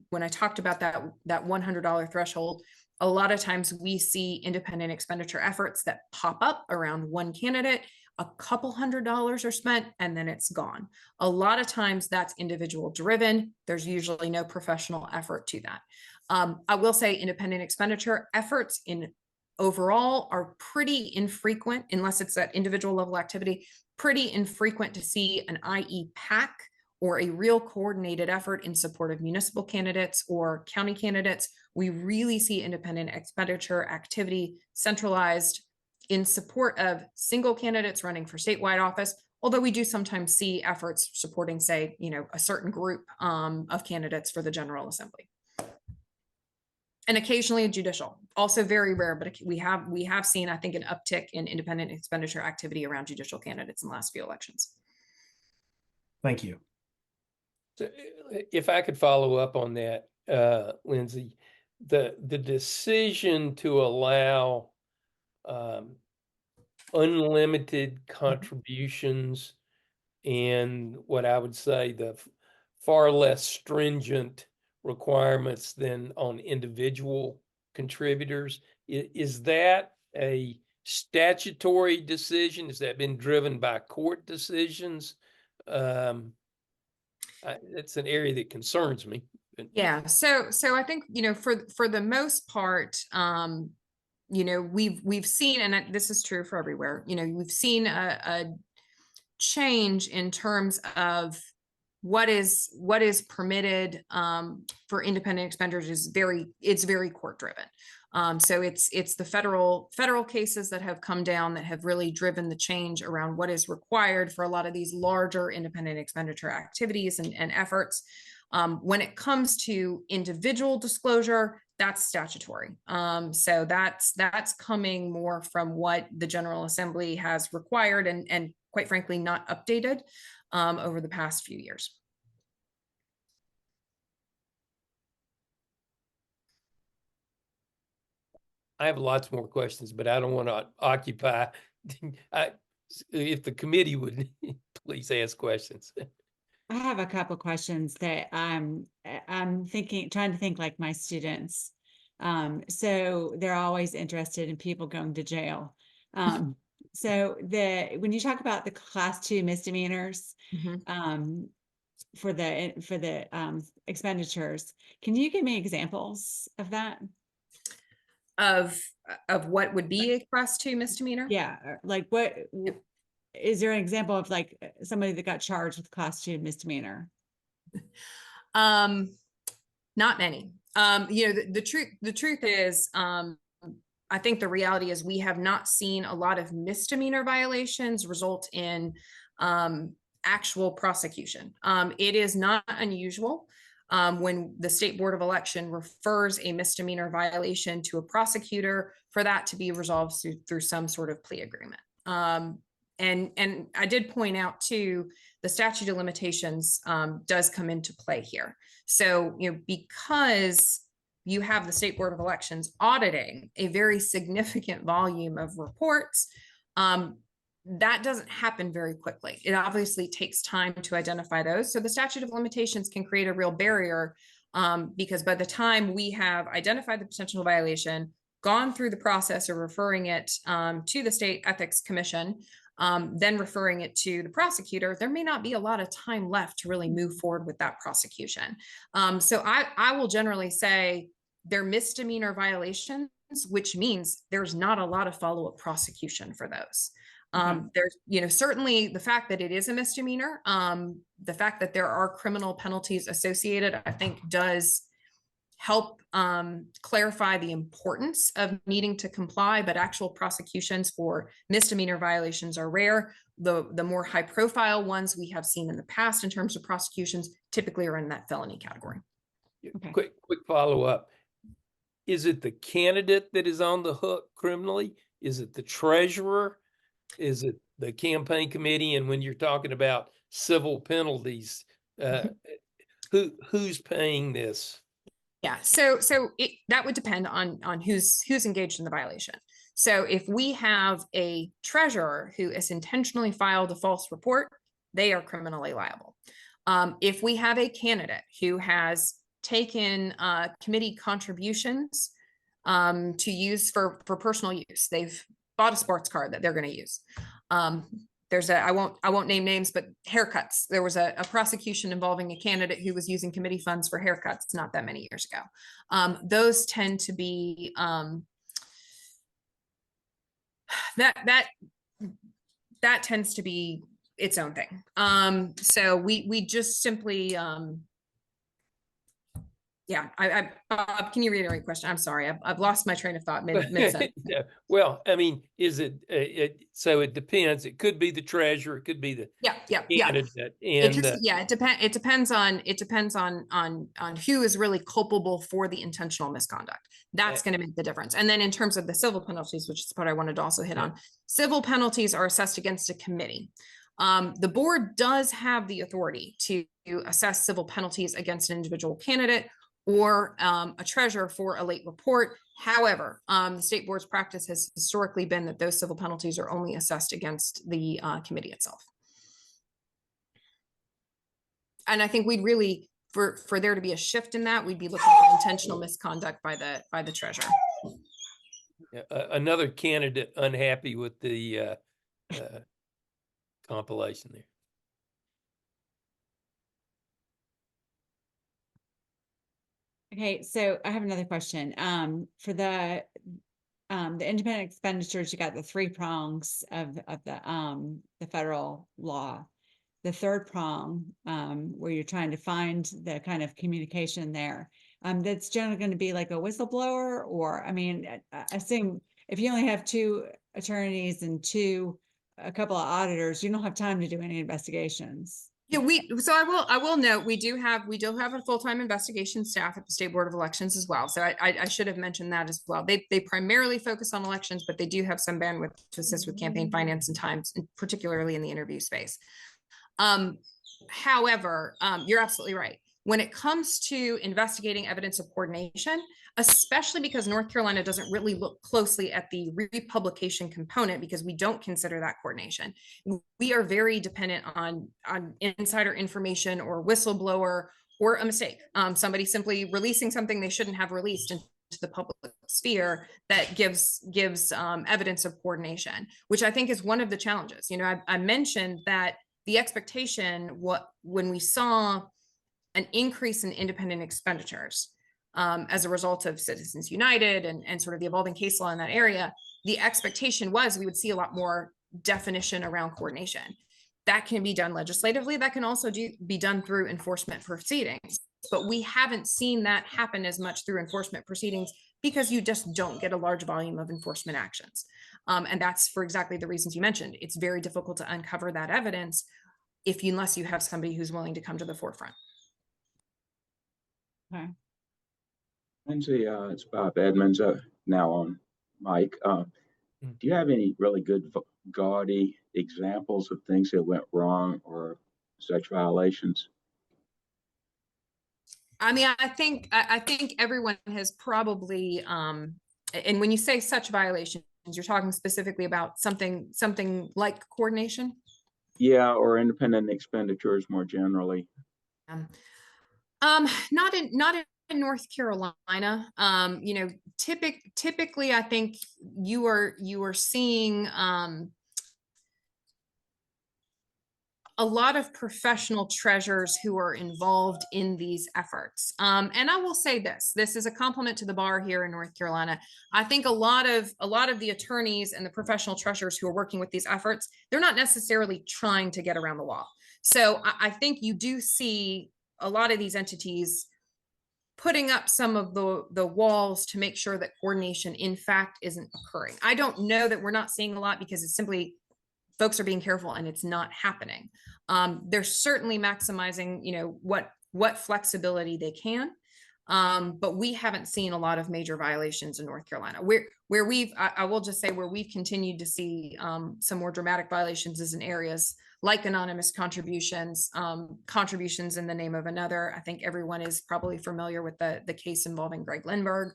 When I talked about that $100 threshold, a lot of times we see independent expenditure efforts that pop up around one candidate, a couple $100s are spent, and then it's gone. A lot of times that's individual driven. There's usually no professional effort to that. I will say independent expenditure efforts in overall are pretty infrequent, unless it's that individual level activity, pretty infrequent to see an IE PAC or a real coordinated effort in support of municipal candidates or county candidates. We really see independent expenditure activity centralized in support of single candidates running for statewide office, although we do sometimes see efforts supporting, say, a certain group of candidates for the General Assembly. And occasionally judicial, also very rare, but we have seen, I think, an uptick in independent expenditure activity around judicial candidates in the last few elections. Thank you. So, if I could follow up on that, Lindsay, the decision to allow unlimited contributions and what I would say the far less stringent requirements than on individual contributors, is that a statutory decision? Has that been driven by court decisions? It's an area that concerns me. Yeah, so I think for the most part, we've seen, and this is true for everywhere, we've seen a change in terms of what is permitted for independent expenditures. It's very court driven. So it's the federal cases that have come down that have really driven the change around what is required for a lot of these larger independent expenditure activities and efforts. When it comes to individual disclosure, that's statutory. So that's coming more from what the General Assembly has required and quite frankly, not updated over the past few years. I have lots more questions, but I don't want to occupy. If the committee would please ask questions. I have a couple questions that I'm trying to think like my students. So they're always interested in people going to jail. So when you talk about the class 2 misdemeanors, for the expenditures, can you give me examples of that? Of what would be a class 2 misdemeanor? Yeah, like what is there an example of like somebody that got charged with class 2 misdemeanor? Not many. The truth is, I think the reality is we have not seen a lot of misdemeanor violations result in actual prosecution. It is not unusual when the State Board of Election refers a misdemeanor violation to a prosecutor for that to be resolved through some sort of plea agreement. And I did point out too, the statute of limitations does come into play here. So, because you have the State Board of Elections auditing a very significant volume of reports, that doesn't happen very quickly. It obviously takes time to identify those. So the statute of limitations can create a real barrier because by the time we have identified the potential violation, gone through the process of referring it to the State Ethics Commission, then referring it to the prosecutor, there may not be a lot of time left to really move forward with that prosecution. So I will generally say they're misdemeanor violations, which means there's not a lot of follow-up prosecution for those. There's, certainly the fact that it is a misdemeanor, the fact that there are criminal penalties associated, I think does help clarify the importance of needing to comply, but actual prosecutions for misdemeanor violations are rare. The more high profile ones we have seen in the past in terms of prosecutions typically are in that felony category. Okay. Quick follow-up. Is it the candidate that is on the hook criminally? Is it the treasurer? Is it the campaign committee? And when you're talking about civil penalties, who's paying this? Yeah, so that would depend on who's engaged in the violation. So if we have a treasurer who has intentionally filed a false report, they are criminally liable. If we have a candidate who has taken committee contributions to use for personal use, they've bought a sports car that they're going to use. There's I won't name names, but haircuts. There was a prosecution involving a candidate who was using committee funds for haircuts not that many years ago. Those tend to be that tends to be its own thing. So we just simply yeah, Bob, can you reiterate the question? I'm sorry, I've lost my train of thought mid sentence. Yeah, well, I mean, is it, so it depends. It could be the treasurer, it could be the Yeah. candidate. It And just, it depends on who is really culpable for the intentional misconduct. That's going to make the difference. And then in terms of the civil penalties, which is what I wanted to also hit on, civil penalties are assessed against a committee. The board does have the authority to assess civil penalties against an individual candidate or a treasurer for a late report. However, the state board's practice has historically been that those civil penalties are only assessed against the committee itself. And I think we'd really, for there to be a shift in that, we'd be looking for intentional misconduct by the treasurer. another candidate unhappy with the compilation there. Okay, so I have another question. For the independent expenditures, you got the three prongs of the federal law. The third prong, where you're trying to find the kind of communication there, that's generally going to be like a whistleblower, or I mean, I assume if you only have two attorneys and a couple of auditors, you don't have time to do any investigations. Yeah, I will note we do have a full-time investigation staff at the State Board of Elections as well. So I should have mentioned that as well. They primarily focus on elections, but they do have some bandwidth to assist with campaign finance and times, and particularly in the interview space. However, you're absolutely right. When it comes to investigating evidence of coordination, especially because North Carolina doesn't really look closely at the republication component because we don't consider that coordination. We are very dependent on insider information or whistleblower or a mistake. Somebody simply releasing something they shouldn't have released into the public sphere that gives evidence of coordination, which I think is one of the challenges. You know, I mentioned that the expectation, when we saw an increase in independent expenditures as a result of Citizens United and sort of the evolving case law in that area, the expectation was we would see a lot more definition around coordination. That can be done legislatively. That can also be done through enforcement proceedings. But we haven't seen that happen as much through enforcement proceedings because you just don't get a large volume of enforcement actions. And that's for exactly the reasons you mentioned. It's very difficult to uncover that evidence unless you have somebody who's willing to come to the forefront. Okay. Lindsay, it's Bob Edmonds now on Mike. Do you have any really good gaudy examples of things that went wrong or such violations? I mean, I think everyone has probably, and when you say such violations, you're talking specifically about something like coordination? Yeah, or independent expenditures more generally. Not in North Carolina. You know, typically I think you are seeing a lot of professional treasurers who are involved in these efforts. And I will say this is a compliment to the bar here in North Carolina. I think a lot of the attorneys and the professional treasurers who are working with these efforts, they're not necessarily trying to get around the law. So I think you do see a lot of these entities putting up some of the walls to make sure that coordination in fact isn't occurring. I don't know that we're not seeing a lot because it's simply folks are being careful and it's not happening. They're certainly maximizing, you know, what flexibility they can. But we haven't seen a lot of major violations in North Carolina. Where I will just say where we've continued to see some more dramatic violations is in areas like anonymous contributions, contributions in the name of another. I think everyone is probably familiar with the case involving Greg Lindbergh,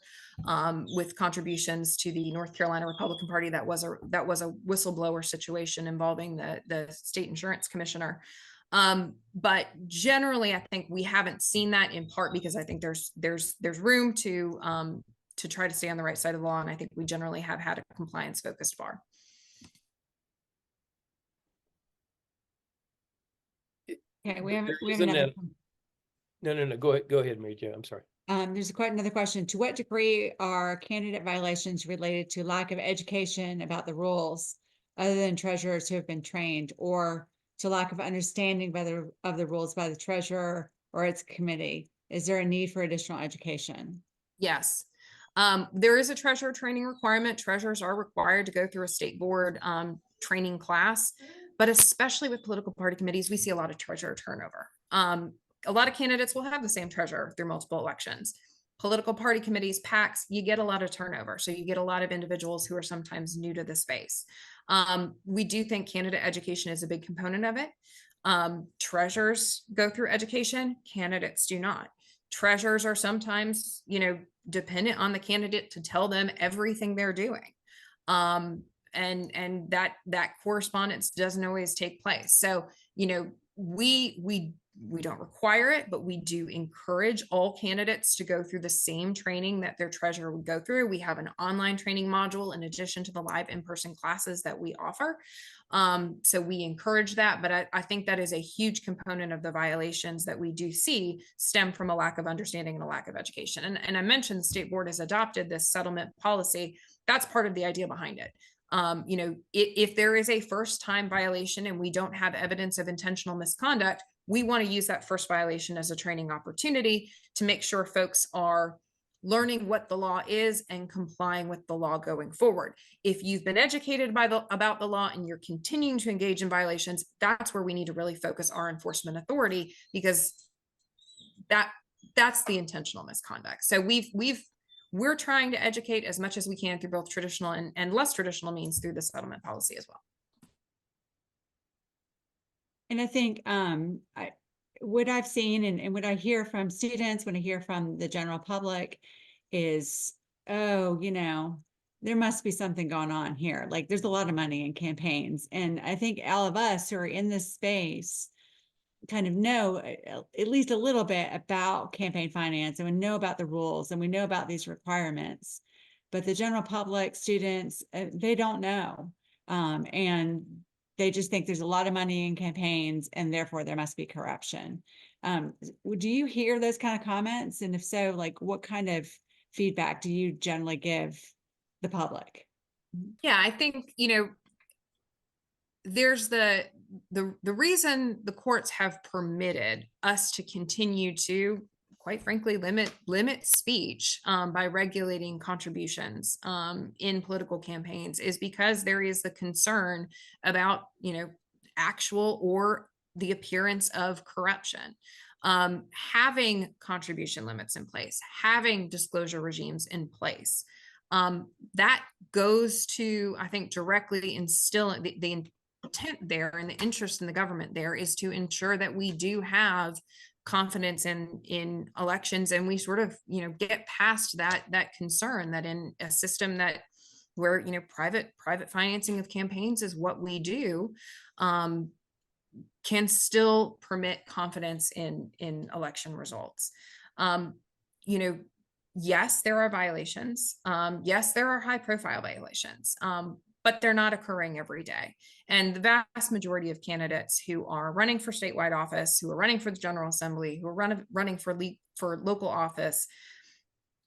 with contributions to the North Carolina Republican Party. That was a whistleblower situation involving the state insurance commissioner. But generally, I think we haven't seen that, in part because I think there's room to try to stay on the right side of the law. And I think we generally have had a compliance focused bar. Okay, we There have is another. No. Go ahead, Mary Jo. I'm sorry. There's quite another question. To what degree are candidate violations related to lack of education about the rules, other than treasurers who have been trained, or to lack of understanding of the rules by the treasurer or its committee? Is there a need for additional education? Yes. There is a treasurer training requirement. Treasurers are required to go through a state board training class, but especially with political party committees, we see a lot of treasurer turnover. A lot of candidates will have the same treasurer through multiple elections. Political party committees, PACs, you get a lot of turnover. So you get a lot of individuals who are sometimes new to the space. We do think candidate education is a big component of it. Treasurers go through education, candidates do not. Treasurers are sometimes, dependent on the candidate to tell them everything they're doing. And that correspondence doesn't always take place. So, we don't require it, but we do encourage all candidates to go through the same training that their treasurer would go through. We have an online training module in addition to the live in-person classes that we offer. So we encourage that, but I think that is a huge component of the violations that we do see stem from a lack of understanding and a lack of education. And I mentioned the state board has adopted this settlement policy. That's part of the idea behind it. If there is a first time violation and we don't have evidence of intentional misconduct, we want to use that first violation as a training opportunity to make sure folks are learning what the law is and complying with the law going forward. If you've been educated about the law and you're continuing to engage in violations, that's where we need to really focus our enforcement authority, because that's the intentional misconduct. So we're trying to educate as much as we can through both traditional and less traditional means through the settlement policy as well. And I think what I've seen and what I hear from students, when I hear from the general public is, oh, there must be something going on here. Like there's a lot of money in campaigns. And I think all of us who are in this space kind of know at least a little bit about campaign finance, and we know about the rules and we know about these requirements. But the general public, students, they don't know. And they just think there's a lot of money in campaigns and therefore there must be corruption. Do you hear those kind of comments? And if so, like what kind of feedback do you generally give the public? Yeah, I think, there's the reason the courts have permitted us to continue to, quite frankly, limit speech by regulating contributions in political campaigns is because there is the concern about, actual or the appearance of corruption. Having contribution limits in place, having disclosure regimes in place, that goes to, I think, directly instill the intent there, and the interest in the government there is to ensure that we do have confidence in elections, and we sort of get past that concern that in a system that where private financing of campaigns is what we do, can still permit confidence in election results. Yes, there are violations. Yes, there are high profile violations, but they're not occurring every day. And the vast majority of candidates who are running for statewide office, who are running for the General Assembly, who are running for local office,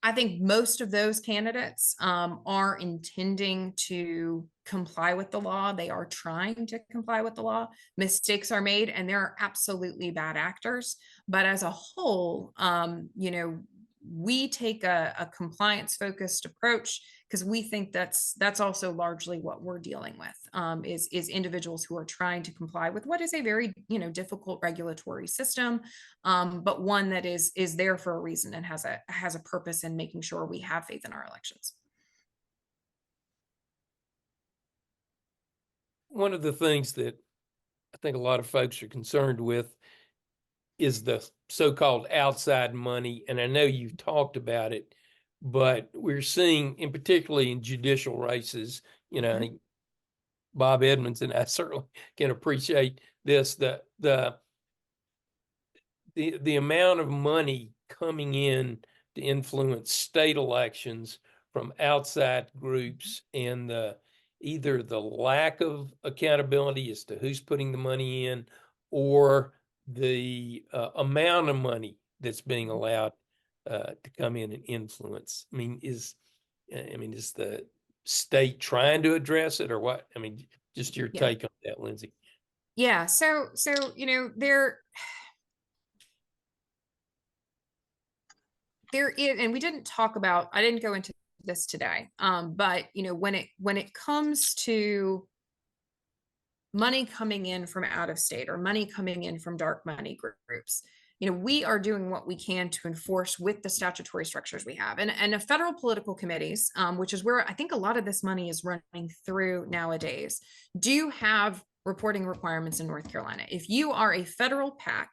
I think most of those candidates are intending to comply with the law. They are trying to comply with the law. Mistakes are made, and there are absolutely bad actors. But as a whole, we take a compliance focused approach because we think that's also largely what we're dealing with, is individuals who are trying to comply with what is a very difficult regulatory system, but one that is there for a reason and has a purpose in making sure we have faith in our elections. One of the things that I think a lot of folks are concerned with is the so-called outside money. And I know you've talked about it, but we're seeing, in particularly in judicial races, Bob Edmonds and I certainly can appreciate this, the the amount of money coming in to influence state elections from outside groups and either the lack of accountability as to who's putting the money in or the amount of money that's being allowed to come in and influence. I mean, is the state trying to address it or what? I mean, just your Yeah. take on that, Lindsay. Yeah. So, there is, and we didn't talk about, I didn't go into this today. But when it comes to money coming in from out of state or money coming in from dark money groups, we are doing what we can to enforce with the statutory structures we have. And the federal political committees, which is where I think a lot of this money is running through nowadays, do have reporting requirements in North Carolina. If you are a federal PAC,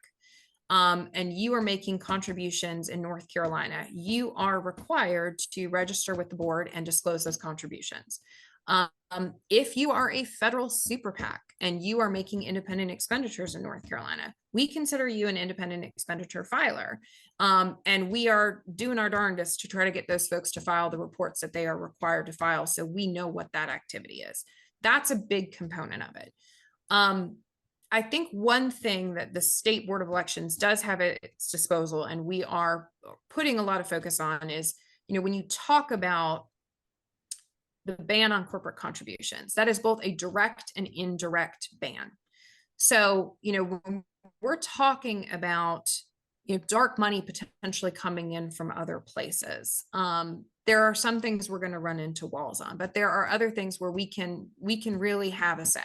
and you are making contributions in North Carolina, you are required to register with the board and disclose those contributions. If you are a federal super PAC and you are making independent expenditures in North Carolina, we consider you an independent expenditure filer. And we are doing our darndest to try to get those folks to file the reports that they are required to file, so we know what that activity is. That's a big component of it. I think one thing that the State Board of Elections does have at its disposal, and we are putting a lot of focus on, is, when you talk about the ban on corporate contributions, that is both a direct and indirect ban. So, when we're talking about, dark money potentially coming in from other places, there are some things we're going to run into walls on, but there are other things where we can really have a say.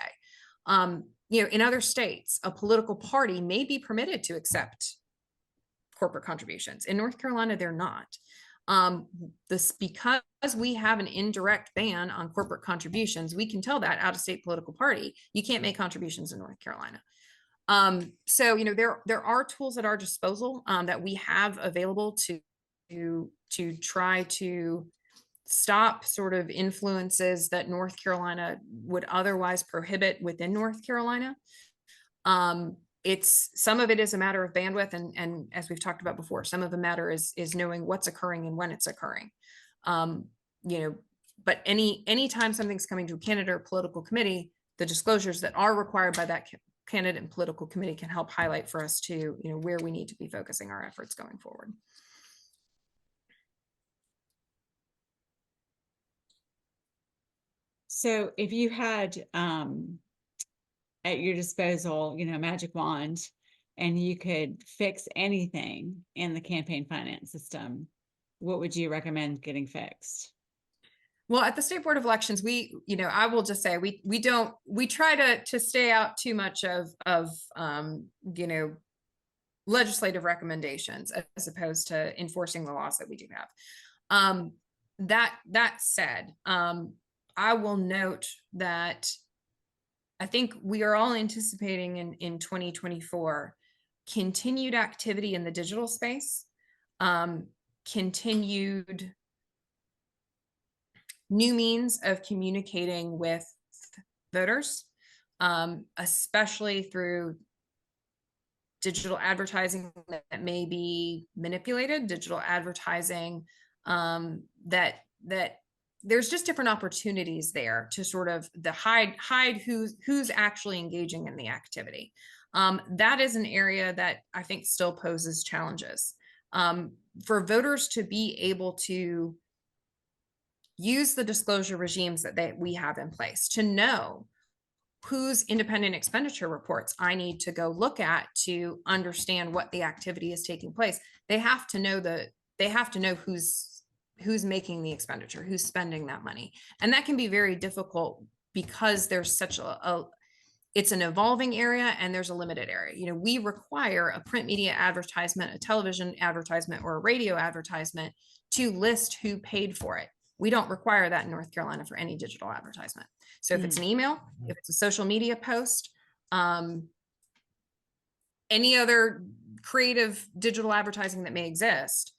In other states, a political party may be permitted to accept corporate contributions. In North Carolina, they're not. Because we have an indirect ban on corporate contributions, we can tell that out-of-state political party, you can't make contributions in North Carolina. So, there are tools at our disposal that we have available to try to stop sort of influences that North Carolina would otherwise prohibit within North Carolina. Some of it is a matter of bandwidth, and as we've talked about before, some of the matter is knowing what's occurring and when it's occurring. But anytime something's coming to a candidate or political committee, the disclosures that are required by that candidate and political committee can help highlight for us to, where we need to be focusing our efforts going forward. So if you had at your disposal, magic wand, and you could fix anything in the campaign finance system, what would you recommend getting fixed? Well, at the State Board of Elections, I will just say we try to stay out too much of legislative recommendations as opposed to enforcing the laws that we do have. That said, I will note that I think we are all anticipating in 2024 continued activity in the digital space, continued new means of communicating with voters, especially through digital advertising that may be manipulated, digital advertising that there's just different opportunities there to sort of hide who's actually engaging in the activity. That is an area that I think still poses challenges for voters to be able to use the disclosure regimes that we have in place, to know whose independent expenditure reports I need to go look at to understand what the activity is taking place. They have to know who's making the expenditure, who's spending that money. And that can be very difficult because there's such it's an evolving area and there's a limited area. We require a print media advertisement, a television advertisement, or a radio advertisement to list who paid for it. We don't require that in North Carolina for any digital advertisement. So if it's an email, if it's a social media post, any other creative digital advertising that may exist,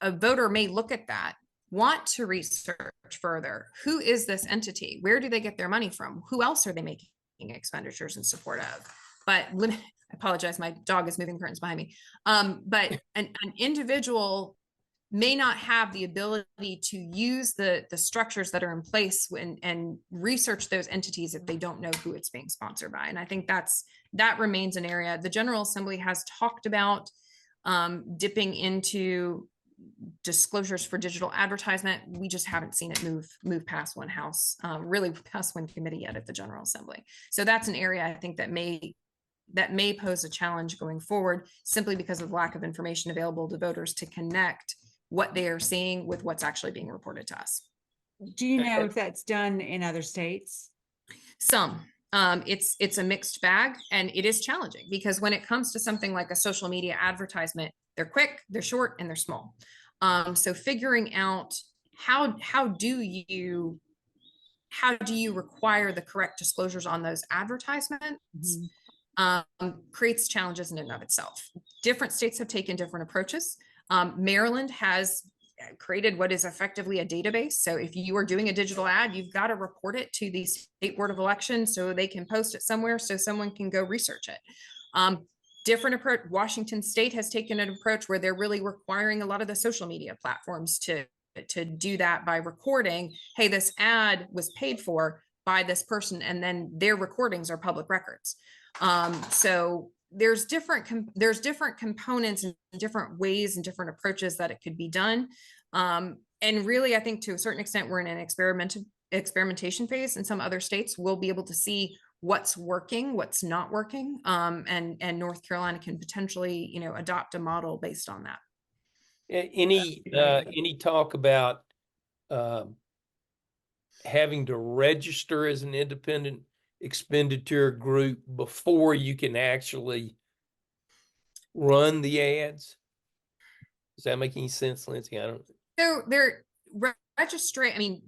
a voter may look at that, want to research further. Who is this entity? Where do they get their money from? Who else are they making expenditures in support of? but I apologize, my dog is moving the curtains behind me. But an individual may not have the ability to use the structures that are in place and research those entities if they don't know who it's being sponsored by. And I think that remains an area. The General Assembly has talked about dipping into disclosures for digital advertisement. We just haven't seen it move past one house, really past one committee yet at the General Assembly. So that's an area I think that may pose a challenge going forward, simply because of lack of information available to voters to connect what they are seeing with what's actually being reported to us. Do you know if that's done in other states? Some. It's a mixed bag, and it is challenging because when it comes to something like a social media advertisement, they're quick, they're short, and they're small. So figuring out how do you require the correct disclosures on those advertisements creates challenges in and of itself. Different states have taken different approaches. Maryland has created what is effectively a database. So if you are doing a digital ad, you've got to report it to the State Board of Elections so they can post it somewhere so someone can go research it. Different approach. Washington State has taken an approach where they're really requiring a lot of the social media platforms to do that by recording, hey, this ad was paid for by this person, and then their recordings are public records. So there's different components and different ways and different approaches that it could be done. And really, I think to a certain extent, we're in an experimentation phase. In some other states, we'll be able to see what's working, what's not working. And North Carolina can potentially, adopt a model based on that. Any talk about having to register as an independent expenditure group before you can actually run the ads? Does that make any sense, Lindsay? I don't. So they're registering. I mean,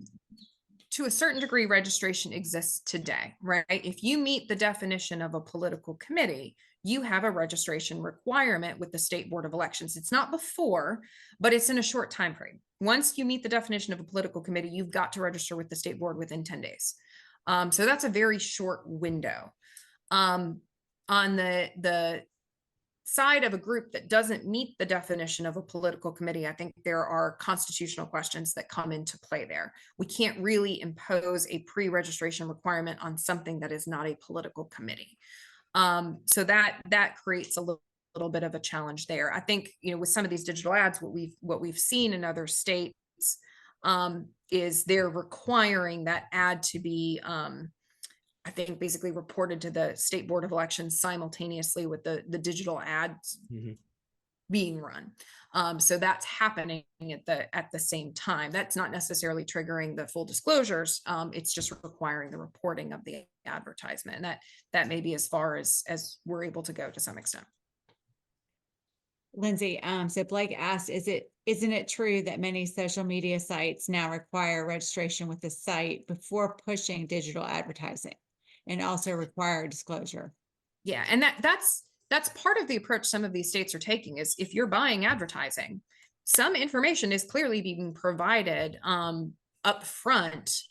to a certain degree, registration exists today, right? If you meet the definition of a political committee, you have a registration requirement with the State Board of Elections. It's not before, but it's in a short time frame. Once you meet the definition of a political committee, you've got to register with the state board within 10 days. So that's a very short window. On the side of a group that doesn't meet the definition of a political committee, I think there are constitutional questions that come into play there. We can't really impose a pre-registration requirement on something that is not a political committee. So that creates a little bit of a challenge there. I think, with some of these digital ads, what we've seen in other states is they're requiring that ad to be, I think, basically reported to the State Board of Elections simultaneously with the digital ads being run. So that's happening at the same time. That's not necessarily triggering the full disclosures. It's just requiring the reporting of the advertisement. And that may be as far as we're able to go to some extent. Lindsay, so Blake asked, isn't it true that many social media sites now require registration with the site before pushing digital advertising, and also require disclosure? Yeah, and that's part of the approach some of these states are taking. Is if you're buying advertising, some information is clearly being provided up front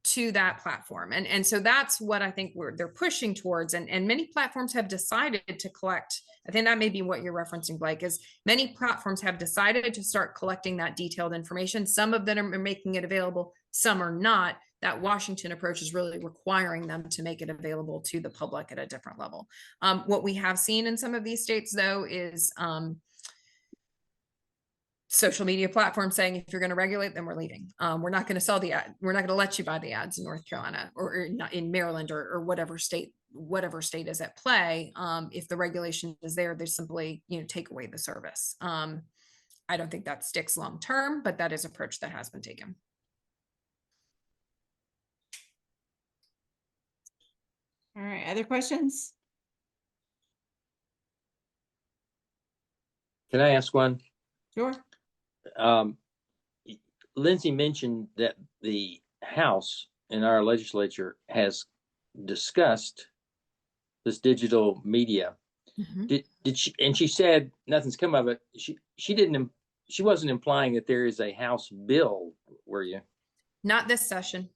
to that platform. And so that's what I think they're pushing towards. And many platforms have decided to collect. I think that may be what you're referencing, Blake, is many platforms have decided to start collecting that detailed information. Some of them are making it available, some are not. That Washington approach is really requiring them to make it available to the public at a different level. What we have seen in some of these states, though, is social media platforms saying, if you're going to regulate, then we're leaving. We're not going to sell the ad. We're not going to let you buy the ads in North Carolina or not in Maryland or whatever state is at play. If the regulation is there, they simply take away the service. I don't think that sticks long term, but that is an approach that has been taken. All right, other questions? Can I ask one? Sure. Lindsay mentioned that the House in our legislature has discussed this digital media. Did she? And she said nothing's come of it. She wasn't implying that there is a House bill, were you? Not this session.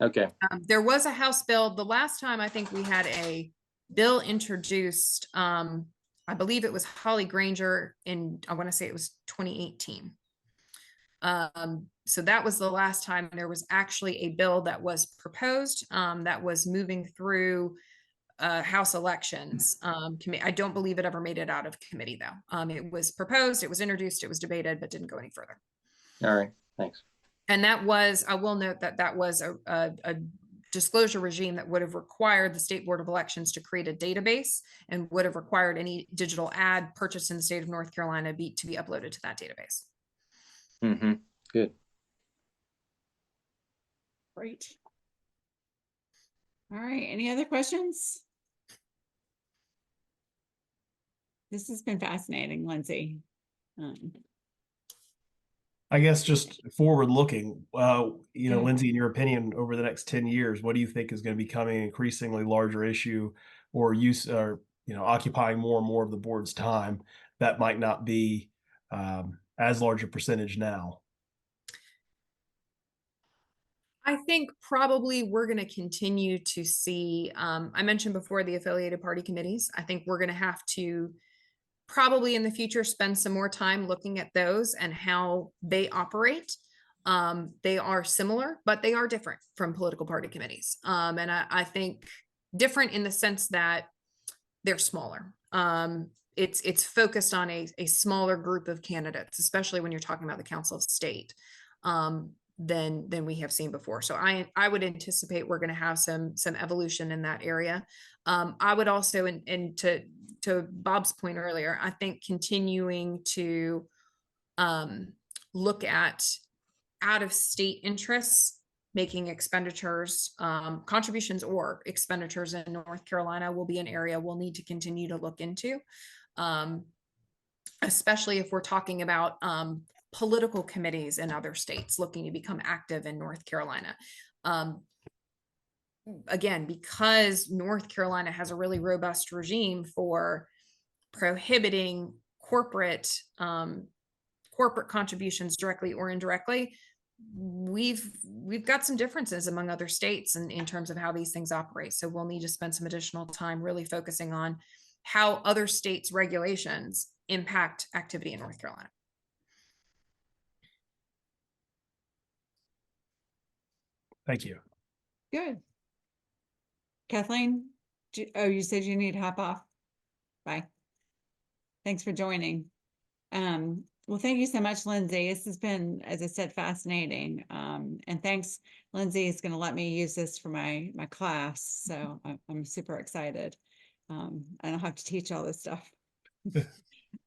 Okay. There was a House bill. The last time I think we had a bill introduced, I believe it was Holly Granger I want to say it was 2018. So that was the last time there was actually a bill that was proposed, that was moving through House elections committee. I don't believe it ever made it out of committee though. It was proposed, it was introduced, it was debated, but didn't go any further. All right, thanks. And that was, I will note that that was a disclosure regime that would have required the State Board of Elections to create a database and would have required any digital ad purchased in the state of North Carolina to be uploaded to that database. Mm-hmm. Good. Great. All right, any other questions? This has been fascinating, Lindsay. I guess just forward looking, Mm. Lindsay, in your opinion, over the next 10 years, what do you think is going to become an increasingly larger issue or occupying more and more of the board's time that might not be as large a percentage now? I think probably we're going to continue to see, I mentioned before the affiliated party committees. I think we're going to have to probably in the future spend some more time looking at those and how they operate. They are similar, but they are different from political party committees. And I think different in the sense that they're smaller. It's focused on a smaller group of candidates, especially when you're talking about the Council of State. Than we have seen before. So I would anticipate we're going to have some evolution in that area. I would also, and to Bob's point earlier, I think continuing to look at out of state interests, making expenditures, contributions or expenditures in North Carolina will be an area we'll need to continue to look into, especially if we're talking about political committees in other states looking to become active in North Carolina. Again, because North Carolina has a really robust regime for prohibiting corporate contributions directly or indirectly, we've got some differences among other states in terms of how these things operate. So we'll need to spend some additional time really focusing on how other states' regulations impact activity in North Carolina. Thank you. Good. Kathleen, you said you need to hop off. Bye. Thanks for joining. Well, thank you so much, Lindsay. This has been, as I said, fascinating. And thanks, Lindsay is going to let me use this for my class. So I'm super excited. I don't have to teach all this stuff.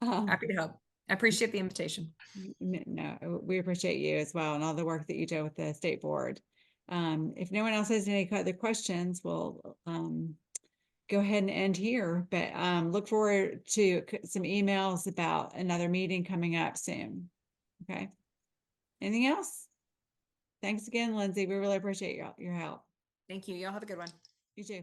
Happy to help. I appreciate the invitation. No, we appreciate you as well and all the work that you do with the state board. If no one else has any other questions, we'll go ahead and end here, but look forward to some emails about another meeting coming up soon. Okay. Anything else? Thanks again, Lindsay. We really appreciate your help. Thank you. Y'all have a good one. You too.